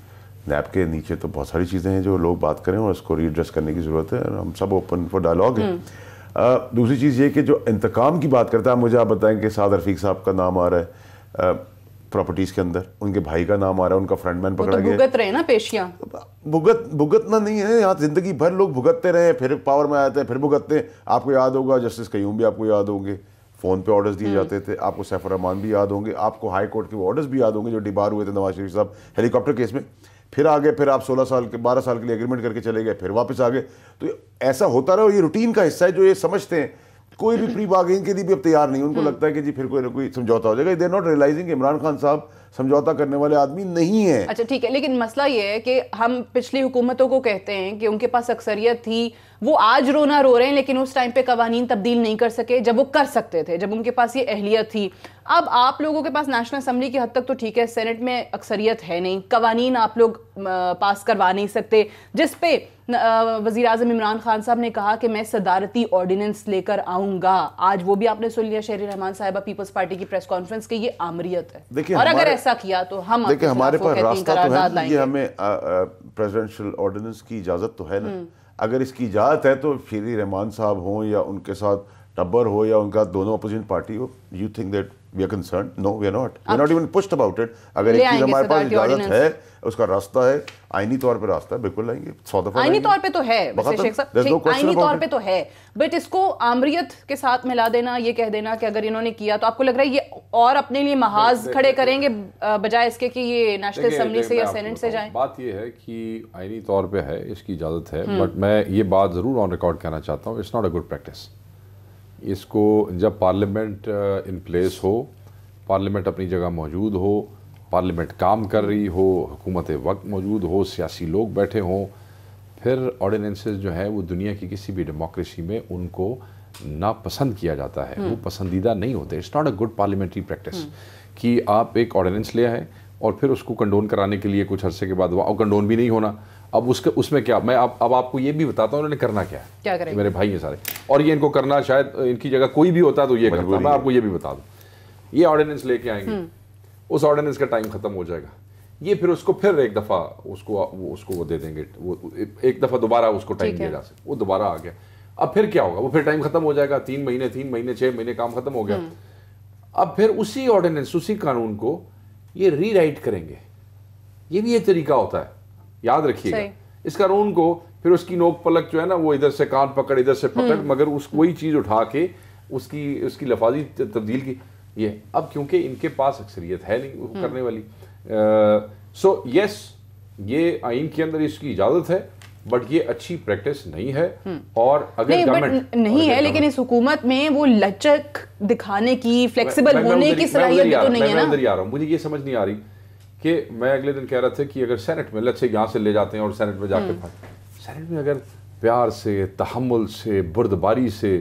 नैब के नीचे तो बहुत सारी चीज़ें हैं जो लोग बात करें और उसको रीएड्रेस करने की ज़रूरत है। हम सब ओपन फॉर डायलॉग हैं। दूसरी चीज़ ये कि जो इंतकाम की बात करता है, मुझे आप बताएं कि साद रफीक साहब का नाम आ रहा है प्रॉपर्टीज़ के अंदर, उनके भाई का नाम आ रहा है, उनका फ्रंटमैन पकड़ा गया। भुगत रहे ना पेशियां, भुगतना नहीं है यहाँ, जिंदगी भर लोग भुगतते रहे, फिर पावर में आते हैं, फिर भुगतते हैं। आपको याद होगा जस्टिस कयूम भी आपको याद होंगे, फ़ोन पे ऑर्डर्स दिए जाते थे। आपको सैफुर रहमान भी याद होंगे, आपको हाई कोर्ट के ऑर्डर्स भी याद होंगे जो डिबार हुए थे नवाज शरीफ साहब हेलीकॉप्टर केस में। फिर आ गए, फिर आप 12 साल के लिए एग्रीमेंट करके चले गए, फिर वापस आ गए। तो ऐसा होता रहा, ये रूटीन का हिस्सा है। जो ये समझते हैं कोई भी प्री बार्गेनिंग के लिए भी अब तैयार नहीं, उनको लगता है कि जी फिर कोई ना कोई समझौता हो जाएगा। They are not realizing Imran Khan साहब समझौता करने वाले आदमी नहीं है। अच्छा ठीक है, लेकिन मसला ये है कि हम पिछली हुकूमतों को कहते हैं कि उनके पास अक्सरियत थी, वो आज रोना रो रहे हैं, लेकिन उस टाइम पे कवानीन तब्दील नहीं कर सके जब वो कर सकते थे, जब उनके पास ये अहलियत थी। अब आप लोगों के पास नेशनल असम्बली की हद तक तो ठीक है, सेनेट में अक्सरियत है नहीं, कवानीन आप लोग पास करवा नहीं सकते, जिस पे वजीर आजम इमरान खान साहब ने कहा कि मैं सदारती ऑर्डिनेंस लेकर आऊंगा। आज वो भी आपने सुन लिया, शहरी रहमान साहिबा पीपल्स पार्टी की प्रेस कॉन्फ्रेंस के, ये आमरियत है। और अगर ऐसा किया तो हम देखिए हमारे पास रास्ता तो है, ये हमें प्रेसिडेंशियल ऑर्डिनेंस की इजाजत तो है ना। अगर इसकी इजाजत है तो शहरी रहमान साहब हों या उनके साथ टब्बर हो या उनका दोनों अपोजिशन पार्टी हो, you think that we are concerned? No, we are not even pushed about it. अगर एक चीज हमारे पास इजाजत है, उसका रास्ता है, आईनी तौर पे रास्ता है, बिल्कुल लाएंगे। आईनी तौर पे तो है, आईनी तौर पे तो है, बट इसको आमरियत के साथ मिला देना, ये कह देना कि अगर इन्होंने किया तो आपको लग रहा है ये और अपने लिए महाज खड़े करेंगे बजाय इसके कि ये नेशनल असेंबली से या सेनेट से जाए। बात ये है कि आईनी तौर पे है, इसकी इजाजत है, बट मैं ये बात जरूर ऑन रिकॉर्ड कहना चाहता हूँ, it's not a good practice. इसको जब पार्लियामेंट इन प्लेस हो, पार्लियामेंट अपनी जगह मौजूद हो, पार्लियामेंट काम कर रही हो, हुकूमत वक्त मौजूद हो, सियासी लोग बैठे हों, फिर ऑर्डिनेंसेस जो है वो दुनिया की किसी भी डेमोक्रेसी में उनको नापसंद किया जाता है, वो पसंदीदा नहीं होते। It's not a good parliamentary practice कि आप एक ऑर्डिनेंस ले आए और फिर उसको कंडोन कराने के लिए कुछ अरसे के बाद और कंडोन भी नहीं होना। अब उसमें क्या, मैं अब आपको ये भी बताता हूँ उन्होंने करना क्या है। क्या करेंगे? मेरे भाई हैं सारे, और ये इनको करना शायद इनकी जगह कोई भी होता तो ये करता। मैं आपको ये भी बता दूँ, ये ऑर्डिनेंस लेके आएंगे, उस ऑर्डिनेंस का टाइम खत्म हो जाएगा, ये फिर उसको फिर एक दफ़ा उसको वो दे देंगे, वो एक दफ़ा दोबारा उसको टाइम दिया जा सकता, वो दोबारा आ गया। अब फिर क्या होगा, वो फिर टाइम खत्म हो जाएगा, 3 महीने 6 महीने काम खत्म हो गया। अब फिर उसी ऑर्डिनेंस, उसी कानून को ये रीराइट करेंगे। ये भी एक तरीका होता है, याद रखिएगा। इस कानून को फिर उसकी नोक पलक जो है ना, वो इधर से कान पकड़, इधर से पकड़, मगर वही चीज उठा के उसकी लफाजी तब्दील की। ये अब क्योंकि इनके पास अक्सरियत है नहीं करने वाली, सो यस, ये आइन के अंदर इसकी इजाजत है, बट ये अच्छी प्रैक्टिस नहीं है। और अगर गवर्नमेंट नहीं है, लेकिन इस हुकूमत में वो लचक दिखाने की, फ्लेक्सिबल होने की सलाहियत भी तो नहीं है ना। मैं अंदर ही आ रहा हूँ, मुझे ये समझ नहीं आ रही कि मैं अगले दिन कह रहा था कि अगर सेनेट में लच्छे यहाँ से ले जाते हैं और सेनेट में जाके सेनेट में अगर प्यार से, तहम्मुल से, बुर्दबारी से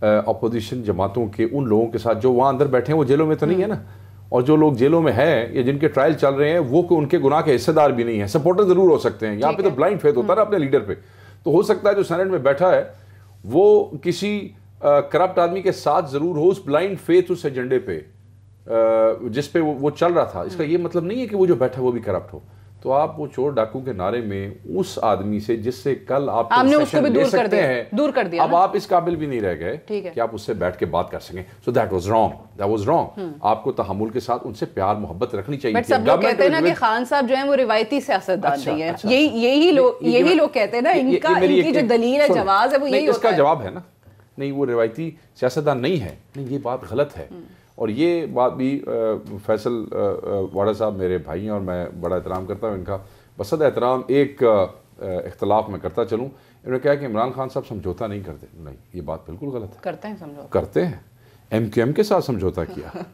अपोजिशन जमातों के उन लोगों के साथ जो वहाँ अंदर बैठे हैं, वो जेलों में तो नहीं है ना, और जो लोग जेलों में हैं या जिनके ट्रायल चल रहे हैं वो उनके गुनाह के हिस्सेदार भी नहीं है, सपोर्टर जरूर हो सकते हैं। यहाँ पे तो ब्लाइंड फेथ होता है ना अपने लीडर पे। तो हो सकता है जो सेनेट में बैठा है वो किसी करप्ट आदमी के साथ जरूर हो, उस ब्लाइंड फेथ, उस एजेंडे पे जिस पे वो चल रहा था। इसका ये मतलब नहीं है कि वो जो बैठा है वो भी करप्ट हो। तो आप वो चोर डाकू के नारे में उस आदमी से जिससे कल आप उसको भी दूर कर दिया, दूर कर दिया, अब आप इस काबिल भी नहीं रह गए कि आप उससे बैठ के बात कर सकें। So that was wrong. आपको तहम्मुल के साथ उनसे प्यार मोहब्बत रखनी चाहिए। बट सब लोग कहते हैं ना कि खान साहब जो हैं वो रिवायती सियासतदान नहीं है। यही लोग कहते हैं ना, इनकी जो दलील है, जवाब है, वो यही होता है। इसका जवाब है ना, नहीं वो रिवायती सियासतदान नहीं है, नहीं ये बात गलत है। और ये बात भी फैसल वाड़ा साहब मेरे भाई हैं और मैं बड़ा एहतराम करता हूँ इनका, बसद एहतराम एक इख्तलाफ में करता चलूँ। इन्होंने कहा कि इमरान खान साहब समझौता नहीं करते। नहीं, ये बात बिल्कुल गलत है। करते हैं समझौता, करते हैं। MQM के साथ समझौता किया,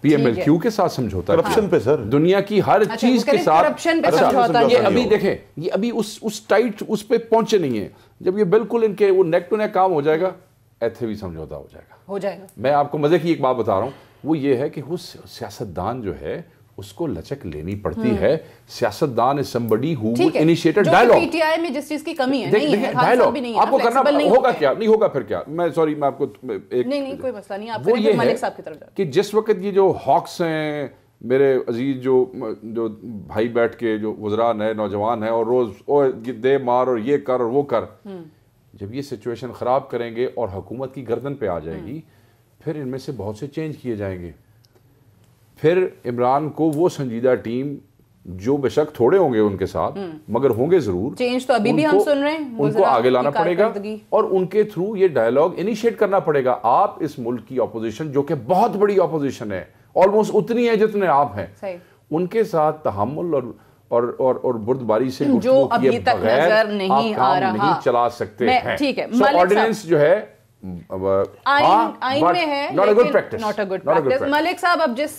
PMLQ के साथ समझौता, करप्शन पे सर, दुनिया की हर चीज के साथ करप्शन पे समझौता। ये अभी देखें, ये अभी उस टाइट उस पे पहुंचे नहीं है। जब ये बिल्कुल इनके वो नेक टू नेक काम हो जाएगा, ऐसे भी समझौता हो जाएगा। मैं आपको मजे की एक बात बता रहा हूँ, वो ये है कि उस सियासतदान जो है उसको लचक लेनी पड़ती है। सियासतदान is somebody who initiated dialogue. PTI में जिस चीज की कमी है, नहीं है, डायलॉग आपको करना होगा। क्या नहीं होगा फिर क्या, मैं सॉरी मैं आपको एक नहीं कोई मसला नहीं, आप फिर मलिक साहब की तरफ जाओ। कि जिस वक्त ये जो हॉक्स हैं मेरे अजीज, जो भाई बैठ के जो वज़रा नए नौजवान हैं और रोज ओ दे मार और ये कर और वो कर, जब ये सिचुएशन खराब करेंगे और हुकूमत की गर्दन पे आ जाएगी, फिर इनमें से बहुत से चेंज किए जाएंगे। फिर इमरान को वो संजीदा टीम जो बेशक थोड़े होंगे उनके साथ, मगर होंगे जरूर, चेंज तो अभी भी हम सुन रहे हैं, उनको आगे लाना पड़ेगा और उनके थ्रू ये डायलॉग इनिशिएट करना पड़ेगा। आप इस मुल्क की ऑपोजिशन, जो कि बहुत बड़ी ऑपोजिशन है, ऑलमोस्ट उतनी है जितने आप हैं, उनके साथ तहम्मुल और बुर्दबारी से जो अभी तक नजर नहीं आ रहा, नहीं चला सकते हैं। ठीक है, ऑर्डिनेंस जो है आइन में है, not a good practice. Malik साहब, अब जिस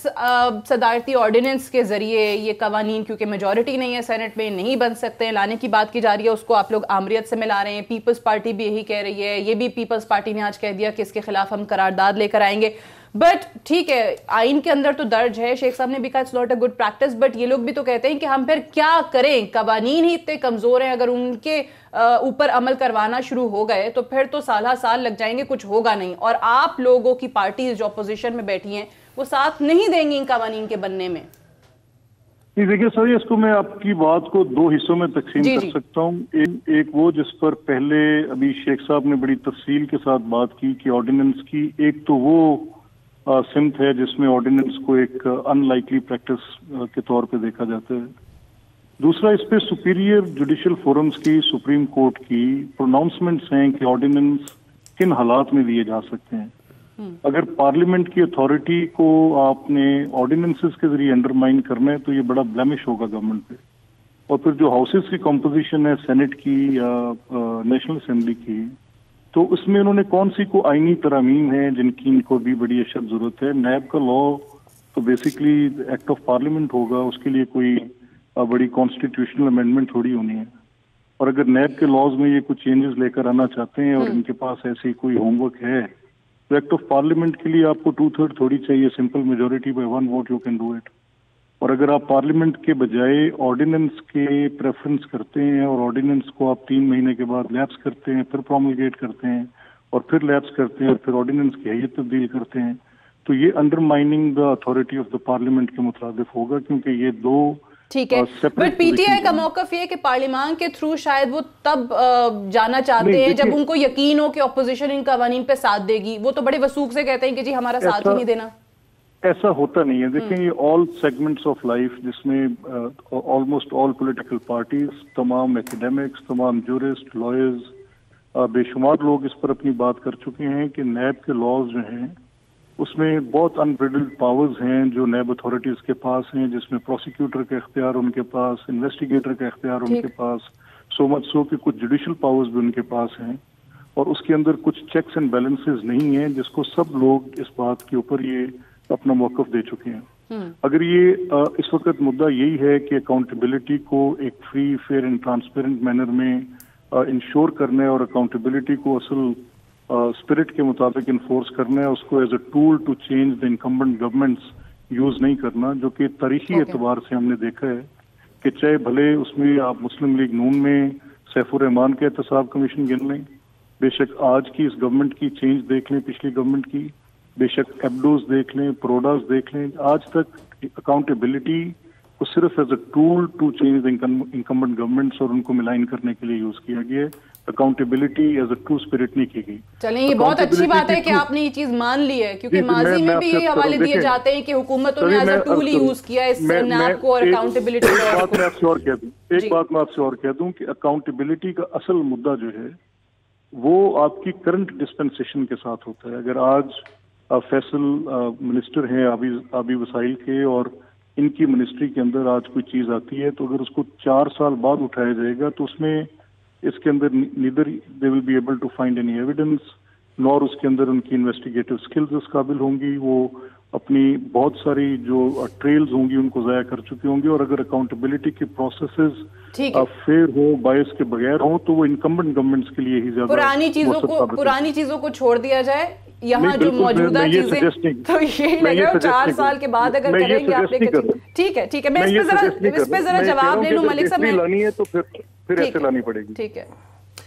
सदारती ऑर्डिनेंस के जरिए ये कवानीन, क्योंकि मेजॉरिटी नहीं है सेनेट में, नहीं बन सकते हैं, लाने की बात की जा रही है, उसको आप लोग आमरीत से मिला रहे हैं। पीपल्स पार्टी भी यही कह रही है, ये भी पीपल्स पार्टी ने आज कह दिया कि इसके खिलाफ हम करारदाद लेकर आएंगे। बट ठीक है, आइन के अंदर तो दर्ज है, शेख साहब ने भी कहा it's not a good practice, but ये लोग भी तो कहते हैं कि हम फिर क्या करें, कवानीन ही इतने कमजोर हैं, अगर उनके ऊपर अमल करवाना शुरू हो गए तो फिर तो साल लग जाएंगे, कुछ होगा नहीं। और आप लोगों की पार्टी जो अपोजिशन में बैठी हैं वो साथ नहीं देंगी इन कवानीन के बनने में। देखिए सर, इसको मैं आपकी बात को दो हिस्सों में तकसीम कर सकता हूँ। एक वो जिस पर पहले अभी शेख साहब ने बड़ी तफसील के साथ बात की कि ऑर्डिनेंस की, एक तो वो सिमत है जिसमें ऑर्डिनेंस को एक अनलाइकली प्रैक्टिस के तौर पे देखा जाता है। दूसरा, इस पे सुपीरियर जुडिशियल फोरम्स की, सुप्रीम कोर्ट की प्रोनाउंसमेंट्स हैं कि ऑर्डिनेंस किन हालात में दिए जा सकते हैं। अगर पार्लियामेंट की अथॉरिटी को आपने ऑर्डिनेंसेस के जरिए अंडरमाइन करना है तो ये बड़ा ब्लेमिश होगा गवर्नमेंट पे। और फिर जो हाउसेस की कॉम्पोजिशन है सेनेट की या नेशनल असेंबली की, तो उसमें उन्होंने कौन सी को आईनी तरमीम है जिनकी इनको भी बड़ी अशद जरूरत है। नैब का लॉ तो बेसिकली एक्ट ऑफ पार्लियामेंट होगा, उसके लिए कोई बड़ी कॉन्स्टिट्यूशनल अमेंडमेंट थोड़ी होनी है। और अगर नैब के लॉज में ये कुछ चेंजेस लेकर आना चाहते हैं और इनके पास ऐसी कोई होमवर्क है तो एक्ट ऑफ पार्लियामेंट के लिए आपको 2/3 थोड़ी चाहिए, simple majority by 1 vote you can do it. और अगर आप पार्लियामेंट के बजाय ऑर्डिनेंस के प्रेफरेंस करते हैं और ऑर्डिनेंस को आप 3 महीने के बाद लैप्स करते हैं, फिर प्रोमलगेट करते हैं और फिर लैप्स करते हैं और फिर ऑर्डिनेंस की हैयत तब्दील करते हैं, तो ये undermining the authority of the parliament के मुताबिक होगा, क्योंकि ये दो ठीक है। बट पीटीआई का मौकफ ये है कि पार्लियामान के थ्रू शायद वो तब जाना चाहते हैं जब उनको यकीन हो कि ऑपोजिशन इन कवानीन पे साथ देगी। वो तो बड़े वसूख से कहते हैं कि जी हमारा साथ ही नहीं देना। ऐसा होता नहीं है। देखें, ये ऑल सेगमेंट्स ऑफ लाइफ जिसमें ऑलमोस्ट ऑल पॉलिटिकल पार्टीज, तमाम एकेडमिक्स, तमाम जूरिस्ट, लॉयर्स, बेशुमार लोग इस पर अपनी बात कर चुके हैं कि नैब के लॉज जो हैं उसमें बहुत अनब्रिडल्ड पावर्स हैं जो नैब अथॉरिटीज के पास हैं, जिसमें प्रोसिक्यूटर का इख्तियार उनके पास, इन्वेस्टिगेटर का इख्तियार उनके पास, सो मच सो कि कुछ जुडिशल पावर्स भी उनके पास हैं। और उसके अंदर कुछ चेक्स एंड बैलेंसेस नहीं हैं, जिसको सब लोग इस बात के ऊपर ये अपना मौकफ दे चुके हैं। अगर ये इस वक्त मुद्दा यही है कि अकाउंटेबिलिटी को एक free, fair and transparent manner में इंश्योर करना है और अकाउंटेबिलिटी को असल स्पिरिट के मुताबिक इन्फोर्स करना है, उसको as a tool to change the incumbent governments use नहीं करना, जो कि तारीखी एतबार से हमने देखा है कि चाहे भले उसमें आप मुस्लिम लीग नून में सैफुर रहमान के एहतसाब कमीशन गिन लें, बेशक आज की इस गवर्नमेंट की चेंज देख लें, पिछली गवर्नमेंट की, बेशक एबडोज देख लें, प्रोडास देख लें, आज तक अकाउंटेबिलिटी को सिर्फ as a tool to change the incumbent governments और उनको मिलाइन करने के लिए यूज किया गया है। Accountability as a true spirit नहीं की गई। चलें, ये बहुत अच्छी बात है कि आपने ये चीज मान ली है, क्योंकि माजी में भी ये हवाले दिए जाते हैं कि हुकूमतों ने एज अ टूल ही यूज किया इस नैब को और अकाउंटेबिलिटी को। एक बात मैं आपसे और कह दूं कि अकाउंटेबिलिटी का असल मुद्दा जो है वो आपकी करंट डिस्पेंसेशन के साथ होता है। अगर आज फैसल मिनिस्टर हैं आबी वसाइल के और इनकी मिनिस्ट्री के अंदर आज कोई चीज आती है तो अगर उसको 4 साल बाद उठाया जाएगा तो उसमें इसके अंदर neither they will be able to find any evidence, nor उसके अंदर उनकी इन्वेस्टिगेटिव स्किल्स इस काबिल होंगी, वो अपनी बहुत सारी जो ट्रेल्स होंगी उनको ज़ाया कर चुके होंगे। और अगर अकाउंटेबिलिटी के प्रोसेसेस फेयर हो, बायस के बगैर हो, तो वो इनकम्बेंट गवर्नमेंट्स के लिए ही ज्यादा पुरानी चीजों को छोड़ दिया जाए, यहाँ जो मौजूदा चीजें, तो ये लगा 4 साल के बाद अगर करेंगे आप, ठीक है मैं इस पे जरा जवाब ले लूं मलिक साहब, लानी है तो फिर ऐसे लानी पड़ेगी। ठीक है,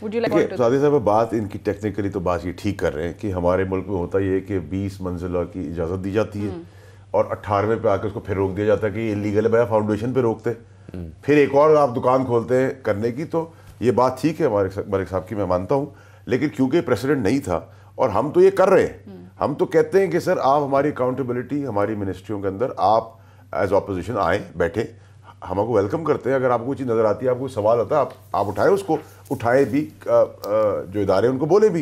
सादी साहब बात इनकी टेक्निकली तो बात ये ठीक कर रहे हैं कि हमारे मुल्क में होता ये है कि 20 मंजिला की इजाज़त दी जाती है और 18वें पे आकर उसको फिर रोक दिया जाता है कि इलीगल है, भैया फाउंडेशन पे रोकते, फिर एक और आप दुकान खोलते हैं करने की। तो ये बात ठीक है हमारे मलिक साहब की, मैं मानता हूँ, लेकिन क्योंकि प्रेसिडेंट नहीं था और हम तो ये कर रहे हैं, हम तो कहते हैं कि सर आप हमारी अकाउंटेबिलिटी हमारी मिनिस्ट्रियों के अंदर आप एज ऑपोजिशन आए, बैठे, हम आपको वेलकम करते हैं। अगर आपको कोई चीज़ नज़र आती है, आपको सवाल होता है, आप उठाए उसको, उठाए भी, जो इदारे उनको बोले भी।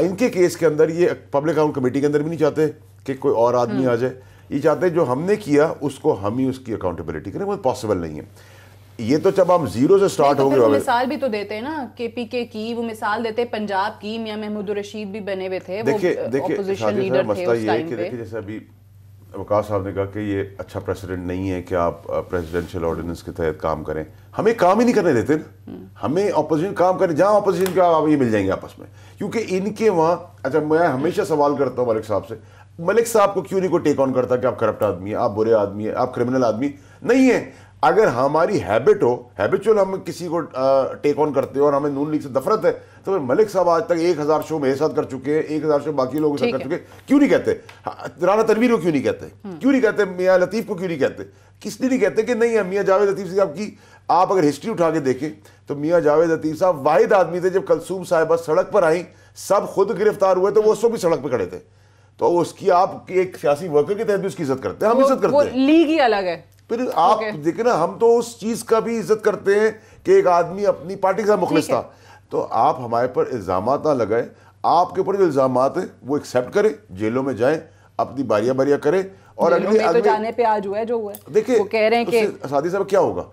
इनके केस के अंदर ये पब्लिक अकाउंट कमेटी के अंदर भी नहीं चाहते कि कोई और आदमी आ जाए, ये चाहते हैं जो हमने किया उसको हम ही उसकी अकाउंटेबिलिटी करें, वो पॉसिबल नहीं है। ये तो जब हम जीरो से स्टार्ट हो गए, मिसाल भी तो देते हैं ना केपीके की, वो मिसाल देते हैं पंजाब की, मियां महमूद रशीद भी बने हुए थे, वो ऑपोजिशन लीडर थे उस टाइम पे। देखिए जैसे अभी वकास साहब ने कहा कि ये अच्छा प्रेसिडेंट नहीं है कि आप प्रेसिडेंशियल ऑर्डिनेंस के तहत काम करें, हमें काम ही नहीं करने देते ना, हमें ऑपोजिशन काम करें, जहां ऑपोजिशन का आप ये मिल जाएंगे आपस में, क्योंकि इनके वहां। अच्छा, मैं हमेशा सवाल करता हूँ मलिक साहब से, मलिक साहब को क्यों नहीं कोई टेक ऑन करता कि आप करप्ट आदमी है, आप बुरे आदमी है, आप क्रिमिनल आदमी नहीं है। अगर हमारी हैबिट हो, हैबिचुअल हम किसी को टेक ऑन करते हो और हमें नून लीग से नफरत है, तो मलिक साहब आज तक 1000 शो मेरे साथ कर चुके हैं, 1000 शो बाकी लोगों के साथ कर चुके हैं, क्यों नहीं कहते? राना तनवीर को क्यों नहीं कहते? क्यों नहीं कहते? मियां लतीफ को क्यों नहीं कहते? किसलिए नहीं कहते कि नहीं है मियां जावेद लतीफ साहब की आप अगर हिस्ट्री उठा के देखें तो मियां जावेद लतीफ साहब वाहिद आदमी थे जब कलसूम साहिबा सड़क पर आई, सब खुद गिरफ्तार हुए तो वो उसको भी सड़क पर खड़े थे, तो उसकी आप एक सियासी वर्कर के तहत भी उसकी इज्जत करते हैं, हम इज्जत करते हैं, लीग ही अलग है। फिर आप देखें ना, हम तो उस चीज का भी इज्जत करते हैं कि एक आदमी अपनी पार्टी का मुखलिस था। तो आप हमारे पर इल्जामात ना लगाए, आपके ऊपर जो इल्जामात है वो एक्सेप्ट करें, जेलों में जाएं, अपनी बारियां करें, और अगले तो जाने पे आज हुआ है जो हुआ है। देखिए वो कह रहे हैं कि सादी साहब क्या होगा,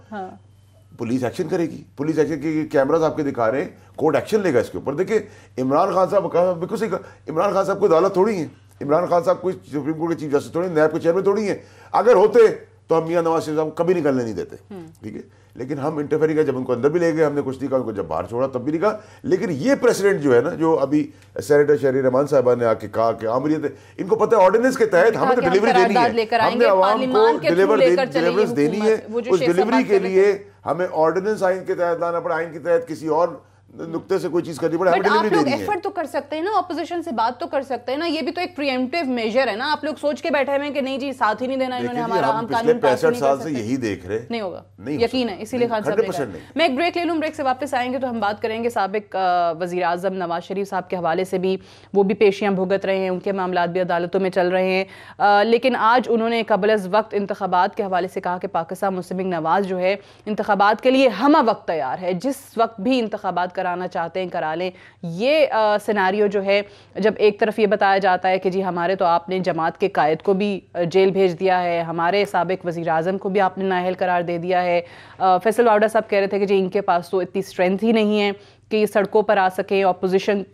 पुलिस एक्शन करेगी, पुलिस एक्शन के कैमरास आपके दिखा रहे हैं, कोर्ट एक्शन लेगा इसके ऊपर। देखिए इमरान खान साहब का बिल्कुल सही, इमरान खान साहब कोई अदालत थोड़ी है, इमरान खान साहब कोई सुप्रीम कोर्ट के चीफ जस्टिस थोड़ी, नैब के चेयरमैन थोड़ी है। अगर होते तो हम मियां नवाज शरीफ साहब कभी निकलने नहीं देते, ठीक है। लेकिन हम इंटरफेयर किया, जब उनको अंदर भी ले गए हमने कुछ नहीं कहा, उनको जब बाहर छोड़ा तब भी नहीं कहा। लेकिन ये प्रेसिडेंट जो है ना, जो अभी सेनेटर शहरी रहमान साहबा ने आके कहा कि आमरीत है, इनको पता है ऑर्डिनेंस के तहत हमें तो डिलीवरी देनी है, हमने आवाम को डिलीवरेंस देनी है। उस डिलीवरी के लिए हमें ऑर्डिनेंस आइन के तहत लाना पड़ा, आइन के तहत किसी और नुक्ते से कोई चीज करनी पड़े, हमें डिलीवरी देनी है। एफर्ट तो कर सकते हैं ना, ऑपोजिशन से बात तो कर सकते हैं ना, ये भी तो एक प्रीएम्प्टिव मेजर है ना। आप लोग सोच के बैठे हुए हैं कि नहीं जी साथ ही नहीं देना इन्होंने हमारा, हम कानून 65 साल से यही देख रहे, नहीं होगा, यकीन है, इसीलिए खान साहब ने। मैं एक ब्रेक ले लूं, ब्रेक से वापस आएंगे तो हम बात करेंगे साबिक वजीर आजम नवाज शरीफ साहब के हवाले से भी, वो भी पेशियां भुगत रहे हैं, उनके मामला भी अदालतों में चल रहे हैं। लेकिन आज उन्होंने कबल अज़ वक्त इंतखाबात के हवाले से कहा कि पाकिस्तान मुस्लिम लीग नवाज जो है इंतखाबात के लिए हम वक्त तैयार है, जिस वक्त भी इंतखाबात कराना चाहते हैं करा लें। ये सिनेरियो जो है, जब एक तरफ ये बताया जाता है कि जी हमारे तो आपने जमात के कायद को भी जेल भेज दिया है, हमारे साबिक वज़ीर आज़म को भी आपने नाअहल करार दे दिया है, फैसल वावड़ा साहब कह रहे थे कि जी इनके पास तो इतनी स्ट्रेंथ ही नहीं है कि सड़कों पर आ सके, अपोजिशन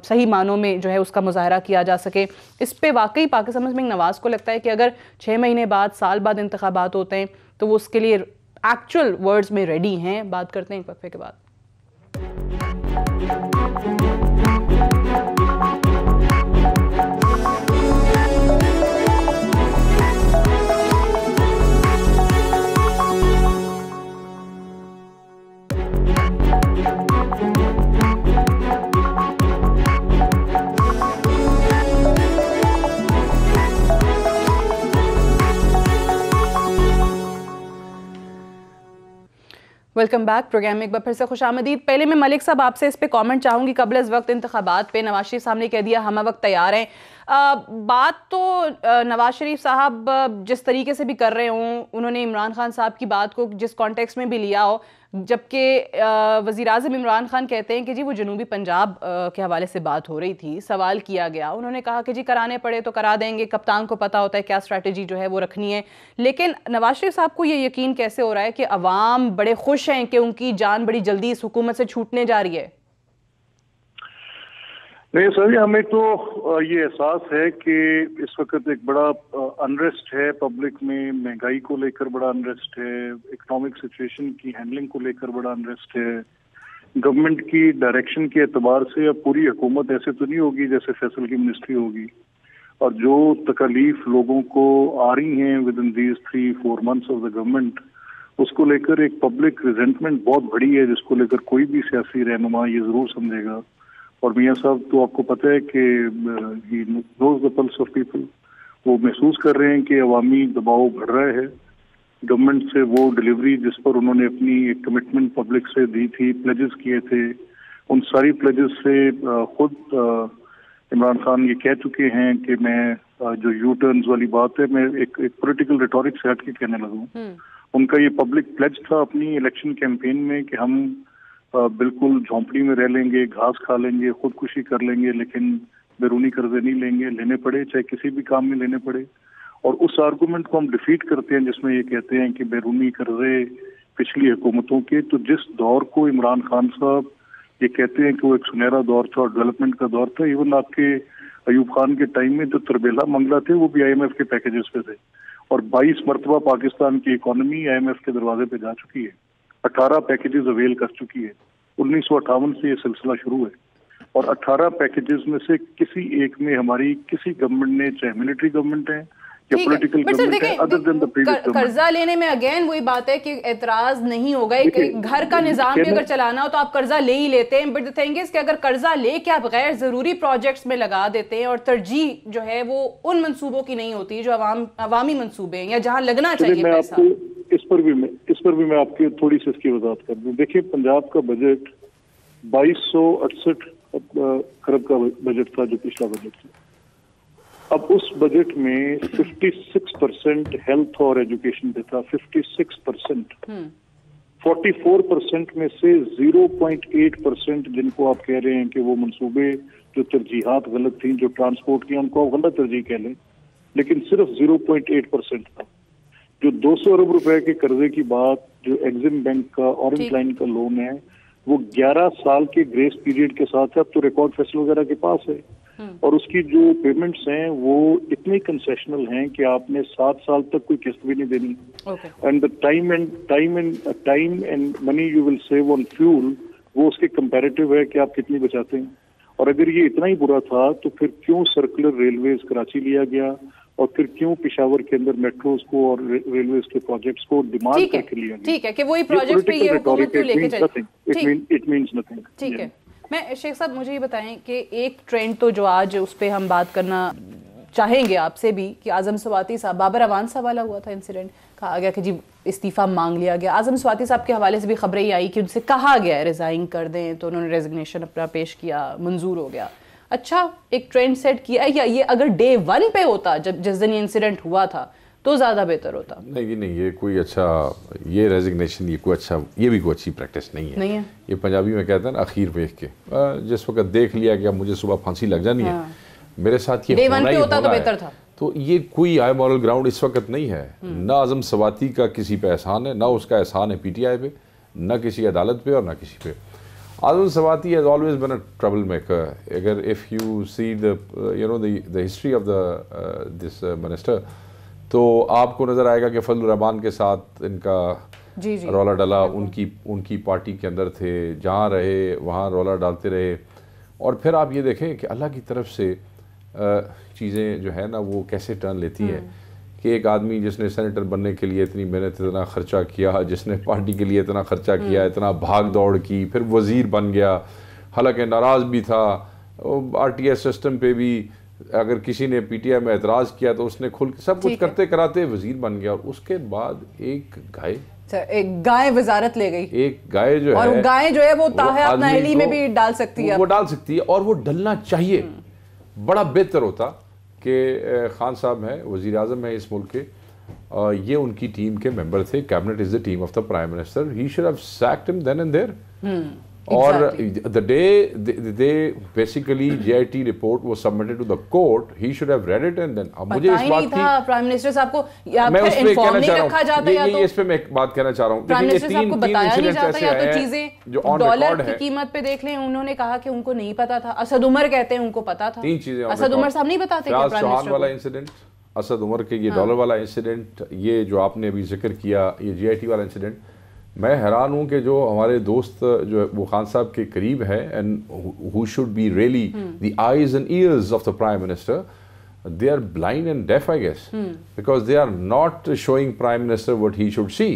सही मानों में जो है उसका मुजाहरा किया जा सके। इस पे वाकई पाकिस्तान मुस्लिम लीग नवाज को लगता है कि अगर 6 महीने बाद, साल बाद इंतखाबात होते हैं तो वो उसके लिए एक्चुअल वर्ड्स में रेडी हैं? बात करते हैं एक वक्फे के बाद। वेलकम बैक प्रोग्राम में एक बार फिर से खुशामदीद। पहले मैं मलिक साहब आपसे इस पे कमेंट चाहूंगी, कबल अज़ वक्त इंतखाबात पे नवाज शरीफ साहब ने कह दिया हम वक्त तैयार हैं। बात तो नवाज शरीफ साहब जिस तरीके से भी कर रहे हों, उन्होंने इमरान खान साहब की बात को जिस कॉन्टेक्स्ट में भी लिया हो, जबकि वज़ीर आज़म इमरान खान कहते हैं कि जी वो जनूबी पंजाब के हवाले से बात हो रही थी, सवाल किया गया, उन्होंने कहा कि जी कराने पड़े तो करा देंगे, कप्तान को पता होता है क्या स्ट्रैटेजी जो है वो रखनी है। लेकिन नवाज शरीफ साहब को ये यकीन कैसे हो रहा है कि अवाम बड़े खुश हैं कि उनकी जान बड़ी जल्दी इस हुकूमत से छूटने जा रही है? नहीं सर, हमें तो ये एहसास है कि इस वक्त एक बड़ा अनरेस्ट है पब्लिक में, महंगाई को लेकर बड़ा अनरेस्ट है, इकोनॉमिक सिचुएशन की हैंडलिंग को लेकर बड़ा अनरेस्ट है। गवर्नमेंट की डायरेक्शन के एतबार से अब पूरी हुकूमत ऐसे तो नहीं होगी जैसे फैसल की मिनिस्ट्री होगी, और जो तकलीफ लोगों को आ रही हैं with in these 3-4 months of the government, उसको लेकर एक पब्लिक रिजेंटमेंट बहुत बड़ी है, जिसको लेकर कोई भी सियासी रहनुमा ये जरूर समझेगा। और मियाँ साहब तो आपको पता है कि he knows the pulse of people, वो महसूस कर रहे हैं कि अवामी दबाव बढ़ रहा है। गवर्नमेंट से वो डिलीवरी जिस पर उन्होंने अपनी एक कमिटमेंट पब्लिक से दी थी, प्लेजेस किए थे, उन सारी प्लेजेस से खुद इमरान खान ये कह चुके हैं कि मैं जो यू टर्न्स वाली बात है, मैं एक पॉलिटिकल रिटोरिक से हट के कहने लगूं। उनका ये पब्लिक प्लेज था अपनी इलेक्शन कैंपेन में कि हम बिल्कुल झोंपड़ी में रह लेंगे, घास खा लेंगे, खुदकुशी कर लेंगे, लेकिन बैरूनी कर्जे नहीं लेंगे, लेने पड़े चाहे किसी भी काम में लेने पड़े। और उस आर्गूमेंट को हम डिफीट करते हैं जिसमें ये कहते हैं कि बैरूनी कर्जे पिछली हुकूमतों के, तो जिस दौर को इमरान खान साहब ये कहते हैं कि वो एक सुनहरा दौर था और डेवलपमेंट का दौर था, इवन आपके अयूब खान के टाइम में जो तरबेला मंगला थे वो भी IMF के पैकेजेस पे थे, और 22 मरतबा पाकिस्तान की इकोनॉमी IMF के दरवाजे पे जा चुकी है, 18 पैकेजेस अवेल कर चुकी है। 1958 से ये सिलसिला शुरू है, और 18 पैकेजेस में से किसी एक में हमारी किसी गवर्नमेंट ने, चाहे मिलिट्री गवर्नमेंट है या पॉलिटिकल गवर्नमेंट है, other than the previous government, कर्जा लेने में अगेन वही बात है कि एतराज नहीं होगा। घर का निजाम भी अगर चलाना हो तो आप कर्जा ले ही लेते हैं, बट द थिंग इज कि अगर कर्जा लेके आप गैर जरूरी प्रोजेक्ट्स में लगा देते हैं और तरजीह जो है वो उन मंसूबों की नहीं होती जो अवामी मंसूबे हैं या जहां लगना चाहिए पैसा। इस पर भी मैं आपकी थोड़ी सी इसकी वजाहत कर दूं। देखिए, पंजाब का बजट 2268 खरब का बजट था जो पिछला बजट था। अब उस बजट में 56% हेल्थ और एजुकेशन पे था, 56%। 44% में से 0.8% जिनको आप कह रहे हैं कि वो मंसूबे जो तरजीहात गलत थी, जो ट्रांसपोर्ट की, उनको आप गलत तरजीह कह लें, लेकिन सिर्फ 0.8% था। जो 200 अरब रुपए के कर्जे की बात, जो एग्जिम बैंक का ऑरेंज लाइन का लोन है, वो 11 साल के ग्रेस पीरियड के साथ है। अब तो रिकॉर्ड फैसल वगैरह के पास है, और उसकी जो पेमेंट्स हैं वो इतने कंसेशनल हैं कि आपने 7 साल तक कोई किस्त भी नहीं देनी। And the time and money you will save on fuel, वो उसके कंपैरेटिव है कि आप कितनी बचाते हैं। और अगर ये इतना ही बुरा था तो फिर क्यों सर्कुलर रेलवेज कराची लिया गया, और फिर क्यों पिशावर के अंदर मेट्रोज को और रेलवेज के प्रोजेक्ट्स को डिमांड करके लिया गया? ठीक है कि वही प्रोजेक्ट पे ये हुकूमत क्यों लेके चली? It means nothing. ठीक है, मैं शेख साहब मुझे ये बताएं कि एक ट्रेंड तो जो आज उस पर हम बात करना चाहेंगे आपसे भी कि आजम स्वाति साहब, बाबर अवान साहब वाला हुआ था इंसिडेंट, कहा गया कि जी इस्तीफा मांग लिया गया। आजम स्वाति साहब के हवाले से भी खबरें ही आई कि उनसे कहा गया है रिजाइन कर दें, तो उन्होंने रेजिग्नेशन अपना पेश किया, मंजूर हो गया। अच्छा, एक ट्रेंड सेट किया, या ये अगर डे 1 पे होता, जब जिस दिन ये इंसिडेंट हुआ था, तो ज्यादा बेहतर होता? नहीं, ये कोई अच्छा, ये रेजिग्नेशन, ये कोई अच्छा, ये भी कोई अच्छी प्रैक्टिस नहीं है। ये पंजाबी में कहते हैं ना, अखीर देख के, जिस वक्त देख लिया कि अब मुझे सुबह फांसी लग जानी है, मेरे साथ ये डे 1 पे होता तो बेहतर था। तो ये कोई हाई मॉरल ग्राउंड इस वक्त नहीं है। ना आजम स्वाति का किसी पे एहसान है, ना उसका एहसान है पीटीआई पे, ना किसी अदालत पे, और ना किसी पे। Azam Swati has always been a trouble maker. अगर if you see the history of this minister, तो आपको नजर आएगा कि फजल रहमान के साथ इनका रौला डला, उनकी पार्टी के अंदर थे, जहाँ रहे वहाँ रौला डालते रहे। और फिर आप ये देखें कि अल्लाह की तरफ से चीज़ें जो है ना वो कैसे टर्न लेती हैं, कि एक आदमी जिसने सेनेटर बनने के लिए इतनी मेहनत, इतना ख़र्चा किया, जिसने पार्टी के लिए इतना ख़र्चा किया, इतना भाग दौड़ की, फिर वज़ीर बन गया, हालांकि नाराज़ भी था। आरटीएस सिस्टम पे भी अगर किसी ने पीटीआई में एतराज़ किया तो उसने खुल सब कुछ करते कराते वज़ीर बन गया। और उसके बाद एक गाय वजारत ले गई, एक गाय जो है, और गाय जो है वो ताहयात नाअहली में भी डाल सकती है, वो डाल सकती है, और वो डलना चाहिए। बड़ा बेहतर होता कि खान साहब हैं, वज़ीर आज़म हैं इस मुल्क के, ये उनकी टीम के मेंबर थे, cabinet is the team of the prime minister, he should have sacked him then and there. और the day they basically JIT report was submitted to the court, he should have read it and then मुझे इस बात की प्राइम मिनिस्टर साहब को या फिर इन्फॉर्म नहीं रखा जाता, या तो इस पे मैं एक बात कहना चाह रहा हूँ, प्राइम मिनिस्टर साहब को बताया नहीं जाता, या तो चीजें जो डॉलर की कीमत पे देख लें। उन्होंने कहा कि उनको नहीं पता था, असद उमर कहते हैं उनको पता था। 3 चीजें असद उमर साहब नहीं बताते क्या प्राइम मिनिस्टर वाला इंसिडेंट, असद उमर के ये डॉलर वाला इंसिडेंट, ये जो आपने अभी जिक्र किया, ये JIT वाला इंसिडेंट। मैं हैरान हूँ कि जो हमारे दोस्त जो वो खान साहब के करीब है, and who should be really the eyes and years of the prime minister, they are blind and deaf, I guess, because they are not showing prime minister what he should see.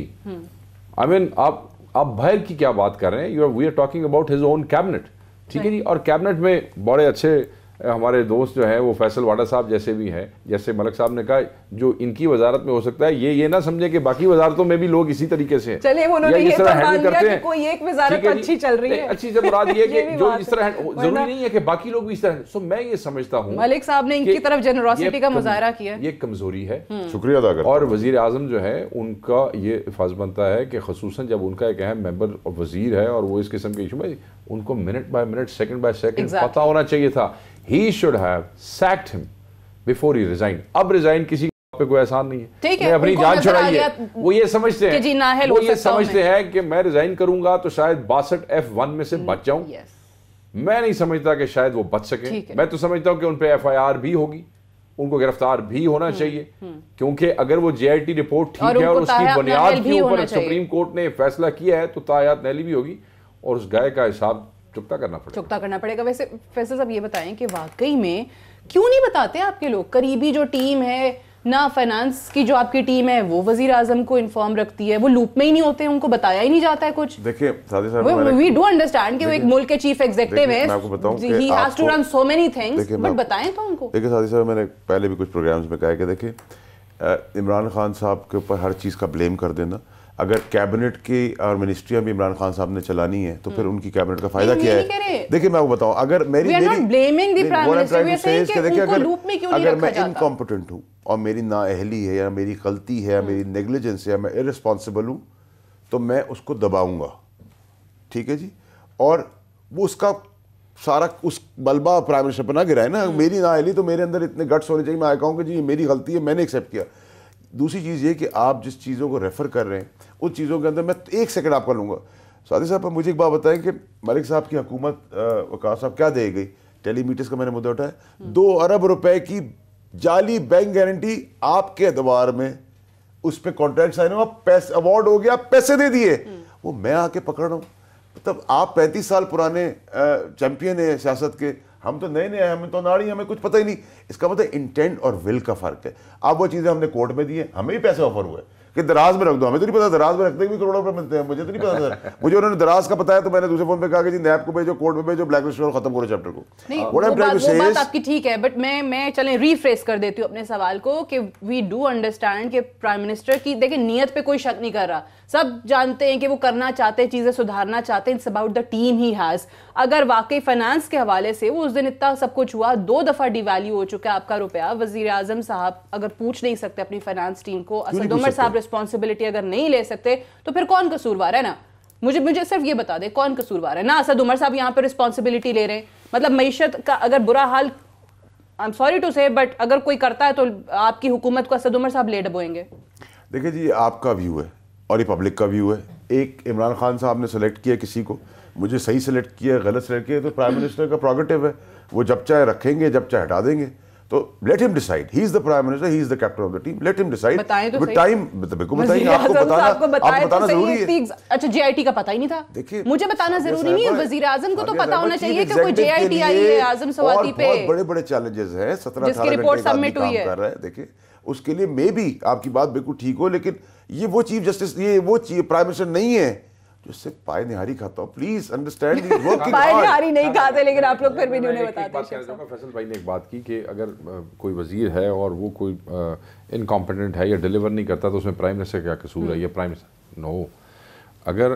I mean, आप बाहर की क्या बात कर रहे हैं? We are talking about his own cabinet, ठीक है जी। और कैबिनेट में बड़े अच्छे हमारे दोस्त जो है वो फैसल वाडा साहब जैसे भी हैं, जैसे मलक साहब ने कहा, जो इनकी वजारत में हो सकता है, ये ना समझे कि बाकी वजारतों में भी लोग इसी तरीके से चलिए, उन्होंने ये तो मान लिया कि कोई एक वजारत अच्छी चल रही है, अच्छी से मुराद ये कि जो इस तरह, जरूरी नहीं है कि बाकी लोग भी इस तरह। सो मैं ये समझता हूँ मलिक साहब ने इनकी तरफ जेनरोसिटी का मुजाहरा किया, ये कमजोरी है, शुक्रिया अदा करता हूं। और वजीर आजम जो है उनका ये फर्ज बनता है कि खसूसन जब उनका एक अहम मेंबर वजीर है और वो इस किस्म के इशू में, उनको minute by minute, second by second पता होना चाहिए था। He should have sacked him before he resigned. अब रिजाइन किसी पे कोई एहसान नहीं है, ठीक है, अपनी जान छुड़ाई है। वो ये समझते हैं, वो ये समझते हैं कि मैं रिजाइन करूंगा तो शायद 62 F1 में से बच जाऊं। मैं नहीं समझता कि शायद वो बच सके। मैं तो समझता हूं कि उन पे FIR भी होगी, उनको गिरफ्तार भी होना चाहिए, क्योंकि अगर वो JIT रिपोर्ट ठीक है और उसकी बुनियाद के ऊपर सुप्रीम कोर्ट ने फैसला किया है तो तायात नहली भी होगी, और उस गाय का हिसाब चुकता करना पड़ेगा। वैसे फैसल साहब ये बताएं कि वाकई में क्यों नहीं बताते आपके लोग? करीबी जो टीम है ना, फाइनेंस की जो आपकी टीम है, वो वजीर आजम को इन्फॉर्म रखती है, वो लूप में ही नहीं होते, उनको बताया ही नहीं जाता है कुछ। देखिए सादी साहब, वी डू अंडरस्टैंड कि वो एक मुल्क के चीफ एग्जीक्यूटिव है, मैं आपको बताऊं कि he has to run so many things, but बताएं तो उनको। देखिए सादी साहब, मैंने पहले भी कुछ प्रोग्राम्स में कहा कि देखिए इमरान खान साहब के ऊपर हर चीज़ का ब्लेम कर देना, अगर कैबिनेट की और मिनिस्ट्रियां भी इमरान खान साहब ने चलानी है तो फिर उनकी कैबिनेट का फायदा क्या है? देखिए मैं आपको बताऊं, अगर अगर मैं इनकॉम्पिटेंट हूं और मेरी नाअहली है या मेरी गलती है या मेरी नेग्लिजेंस है या मैं इररिस्पॉन्सिबल हूं, तो मैं उसको दबाऊंगा, ठीक है जी। और वो उसका सारा उस बलबा प्राइम मिनिस्टर पर ना गिराए ना। मेरी नाअहली तो मेरे अंदर इतने गट्स होने चाहिए, मैं कहूँ कि जी मेरी गलती है, मैंने एक्सेप्ट किया। दूसरी चीज़ ये कि आप जिस चीज़ों को रेफ़र कर रहे हैं उन चीज़ों के अंदर मैं 1 सेकंड आपका लूँगा। सादी साहब मुझे एक बात बताएं कि मलिक साहब की हुकूमत वक़ार साहब क्या दे गई? टेलीमीटर्स का मैंने मुद्दा उठाया, 2 अरब रुपए की जाली बैंक गारंटी आपके दरबार में, उस पर कॉन्ट्रैक्ट साइन हुआ, पैसे अवार्ड हो गया, पैसे दे दिए, वो मैं आके पकड़ रहा हूँ। मतलब आप 35 साल पुराने चैंपियन हैं सियासत के, हम तो नए नए हैं, हमें तो नाड़ी, हमें कुछ पता ही नहीं। इसका मतलब इंटेंट और विल का फर्क है। अब वो चीज़ें हमने कोर्ट में दी है, हमें भी पैसे ऑफर हुए कि दराज में रख दो, हमें तो नहीं पता दराज में रखते भी करोड़ों रुपए मिलते हैं, मुझे तो नहीं पता था। मुझे उन्होंने दराज का बताया तो मैंने दूसरे फोन पे कहा कि जी नैब को भेजो, कोर्ट में भेजो, ब्लैक लिस्ट और खत्म करो चैप्टर को। नहीं, वो बात आपकी ठीक है, बट मैं चलें रीफ्रेस कर देती हूँ अपने सवाल को कि वी डू अंडरस्टैंड कि प्राइम मिनिस्टर की देखिए नीयत पे कोई शक नहीं कर रहा, सब जानते हैं कि वो करना चाहते हैं, चीजें सुधारना चाहते हैं, it's about the team he has. अगर वाकई फाइनेंस के हवाले से वो उस दिन इतना सब कुछ हुआ, 2 दफा डिवैल्यू हो चुका है आपका रुपया, वजीर आजम साहब अगर पूछ नहीं सकते अपनी फाइनेंस टीम को, असद उमर साहब रिस्पॉन्सिबिलिटी अगर नहीं ले सकते, तो फिर कौन कसूरवार है? ना मुझे सिर्फ ये बता दे कौन कसूरवार है। ना असद उमर साहब यहाँ पे रिस्पॉन्सिबिलिटी ले रहे हैं, मतलब मईशत का अगर बुरा हाल, आई एम सॉरी टू से, बट अगर कोई करता है तो आपकी हुकूमत को असद उमर साहब ले डबोएंगे। देखिए जी, आपका व्यू है और ये पब्लिक का व्यू है। एक इमरान खान साहब ने सेलेक्ट किया किसी को, मुझे सही सेलेक्ट किया, गलत सेलेक्ट किया, तो प्राइम मिनिस्टर का प्रोगेटिव है, वो जब चाहे रखेंगे, जब चाहे हटा देंगे। तो let him decide, he is the prime minister, he is the captain of the team, let him decide with time. बिल्कुल बताइए, आपको बताना जरूरी है। अच्छा, जेआईटी का पता ही नहीं था? देखिए, मुझे बताना जरूरी नहीं है, वजीर आजम को तो पता होना चाहिए कि कोई जेआईटी आई है आजम सवाती पे। बहुत बड़े बड़े चैलेंजेस हैं, 17-18 रिपोर्ट सबमिट हुई है, कर रहा है। देखिए, उसके लिए मे बी आपकी बात बिल्कुल ठीक हो, लेकिन ये वो चीफ जस्टिस, ये वो प्राइम मिनिस्टर नहीं है जो सिर्फ पाए निहारी खाता हो। प्लीज अंडरस्टैंड, पाए निहारी नहीं खाते, लेकिन आप लोग फिर भी उन्हें बताते हैं। फैसल भाई ने एक बात की कि अगर कोई वजीर है और वो कोई इनकॉम्पिटेंट है या डिलीवर नहीं करता तो उसमें प्राइम मिनिस्टर क्या कसूर है? या प्राइम मिनिस्टर नो, अगर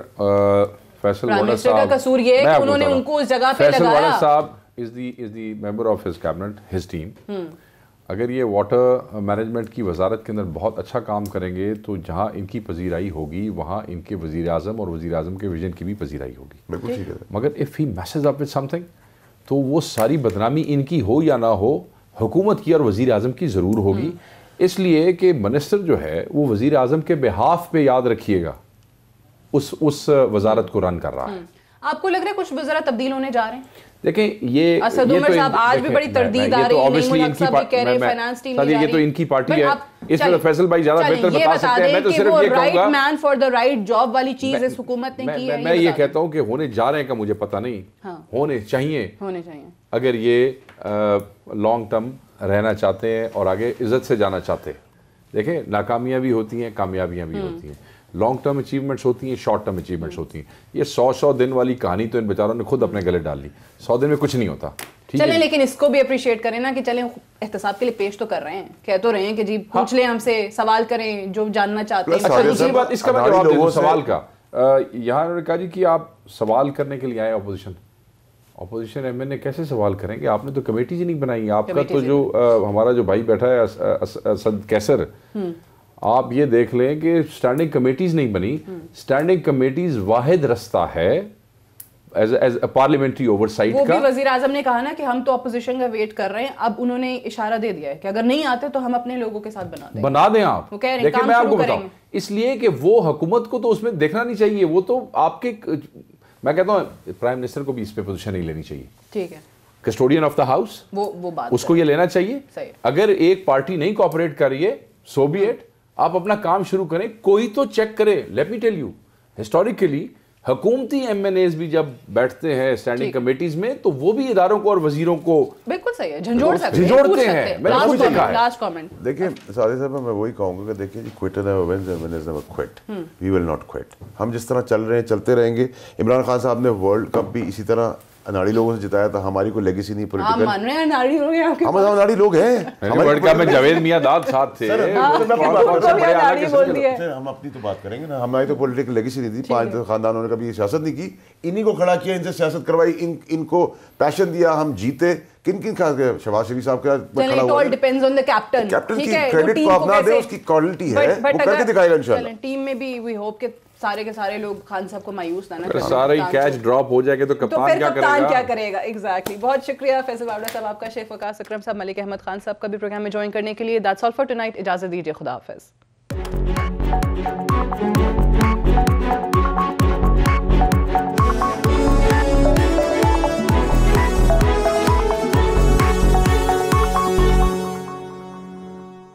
फैसल वाला साहब का कसूर ये है कि उन्होंने उनको उस जगह पे लगाया। फैसल वाला साहब is the member of his cabinet, his team. अगर ये वाटर मैनेजमेंट की वजारत के अंदर बहुत अच्छा काम करेंगे तो जहाँ इनकी पजीराई होगी वहाँ इनके वजीर आज़म और वजीर आज़म के विजन की भी पजीराई होगी। बिल्कुल ठीक है। मगर if he message up with something तो वो सारी बदनामी इनकी हो या ना हो, हुकूमत की और वजीर आज़म की ज़रूर होगी। इसलिए कि मिनिस्टर जो है वो वजीर आज़म के बिहाफ पे, याद रखिएगा, उस वजारत को रन कर रहा है। आपको लग रहा है कुछ वज़रा तब्दील होने जा रहे हैं? देखें, ये असद उमर साहब आज भी बड़ी तरदीद आ रही है, नहीं इनकी कह रहे हैं फाइनेंस टीम में, ये तो इनकी पार्टी है, इसमें फैसल भाई ज्यादा बेहतर बता सकते हैं। मैं तो सिर्फ ये कहूंगा, right man for the right job वाली चीज इस हुकूमत ने की है। मैं ये कहता हूं कि होने जा रहे हैं का मुझे पता नहीं, होने चाहिए अगर ये लॉन्ग टर्म रहना चाहते हैं और आगे इज्जत से जाना चाहते हैं। देखें, नाकामियां भी होती हैं, कामयाबियां भी होती हैं, लॉन्ग टर्म अचीवमेंट्स होती हैं, शॉर्ट टर्म अचीवमेंट्स होती हैं। ये 100 दिन वाली कहानी तो इन बेचारों ने खुद अपने गले डाल ली। 100 दिन में कुछ नहीं होता। चलें, लेकिन इसको भी अप्रिशिएट करें ना कि चलें एहतसाब के लिए पेश तो कर रहे हैं, कह तो रहे हैं कि जी पूछ लें हमसे, सवाल करें जो जानना चाहते हैं। अच्छा, दूसरी बात, इसका मैं जवाब दे दूं सवाल का। यहाँ उन्होंने कहा जी कि आप सवाल करने के लिए आए अपोजिशन एमएनए कैसे सवाल करेंगे? आपने तो कमेटी ही नहीं बनाई। आपका तो जो हमारा जो भाई बैठा है असद कैसर, आप ये देख लें कि स्टैंडिंग कमेटीज नहीं बनी। स्टैंडिंग कमेटीज वाहिद रास्ता है एज पार्लियामेंट्री ओवरसाइट का। वो भी वजीर आजम ने कहा ना कि हम तो अपोजिशन का वेट कर रहे हैं। अब उन्होंने इशारा दे दिया है कि अगर नहीं आते तो हम अपने लोगों के साथ बना दें आप। वो कह रहे हैं देखिए, मैं आपको बताऊं, इसलिए कि वो हुकूमत को तो उसमें देखना नहीं चाहिए। वो तो आपके, मैं कहता हूं प्राइम मिनिस्टर को भी इस पे पोजीशन नहीं लेनी चाहिए। ठीक है, कस्टोडियन ऑफ द हाउस, वो बात उसको ये लेना चाहिए। अगर एक पार्टी नहीं कोऑपरेट कर रही है, सो बी इट, आप अपना काम शुरू करें, कोई तो चेक करे। Let me tell you, historically हुकूमती एमएनएस भी जब बैठते हैं स्टैंडिंग कमेटीज में तो वो भी इदारों को और वजीरों को बिल्कुल सही है झंझोड़ते हैं। मैंने खुद देखा है। लास्ट कमेंट देखिए सादी साहब, मैं वही कहूंगा कि देखिए जी, quitter never wins and winners never quit. We will not quit. हम जिस तरह चल रहे हैं चलते रहेंगे। इमरान खान साहब ने वर्ल्ड कप भी इसी तरह अनाड़ी लोगों से जिताया था। हमारी कोई लेगेसी नहीं पॉलिटिकल। मान रहे हैं अनाड़ी लोग हैं आपके? हम अनाड़ी लोग हैं। वर्ल्ड कप में जावेद मियांदाद साथ थे। हम अपनी तो बात करेंगे ना, हमारी तो पॉलिटिकल लेगेसी नहीं थी। 5 खानदानों ने कभी सियासत नहीं की, इन्हीं को खड़ा किया, इनसे सियासत करवाई, इनको पैशन दिया, हम जीते। किन किन का? शहबाज शरीफ साहब का खड़ा हुआ है। Depends on the captain. Captain की क्रेडिट को अपना दे, उसकी क्वालिटी है, वो करके दिखाएगा इंशाल्लाह। टीम में भी वी होप के सारे के सारे लोग खान साहब को मायूस ना करें। सारा ही कैच ड्रॉप हो जाएगा तो कप्तान क्या करेगा? एग्जैक्टली। बहुत शुक्रिया फैसल बावड़ा साहब आपका, शेख वकास अकरम साहब, मलिक अहमद खान साहब का भी प्रोग्राम में ज्वाइन करने के लिए। That's all for tonight. इजाजत दीजिए, खुदा हाफिज। हैं।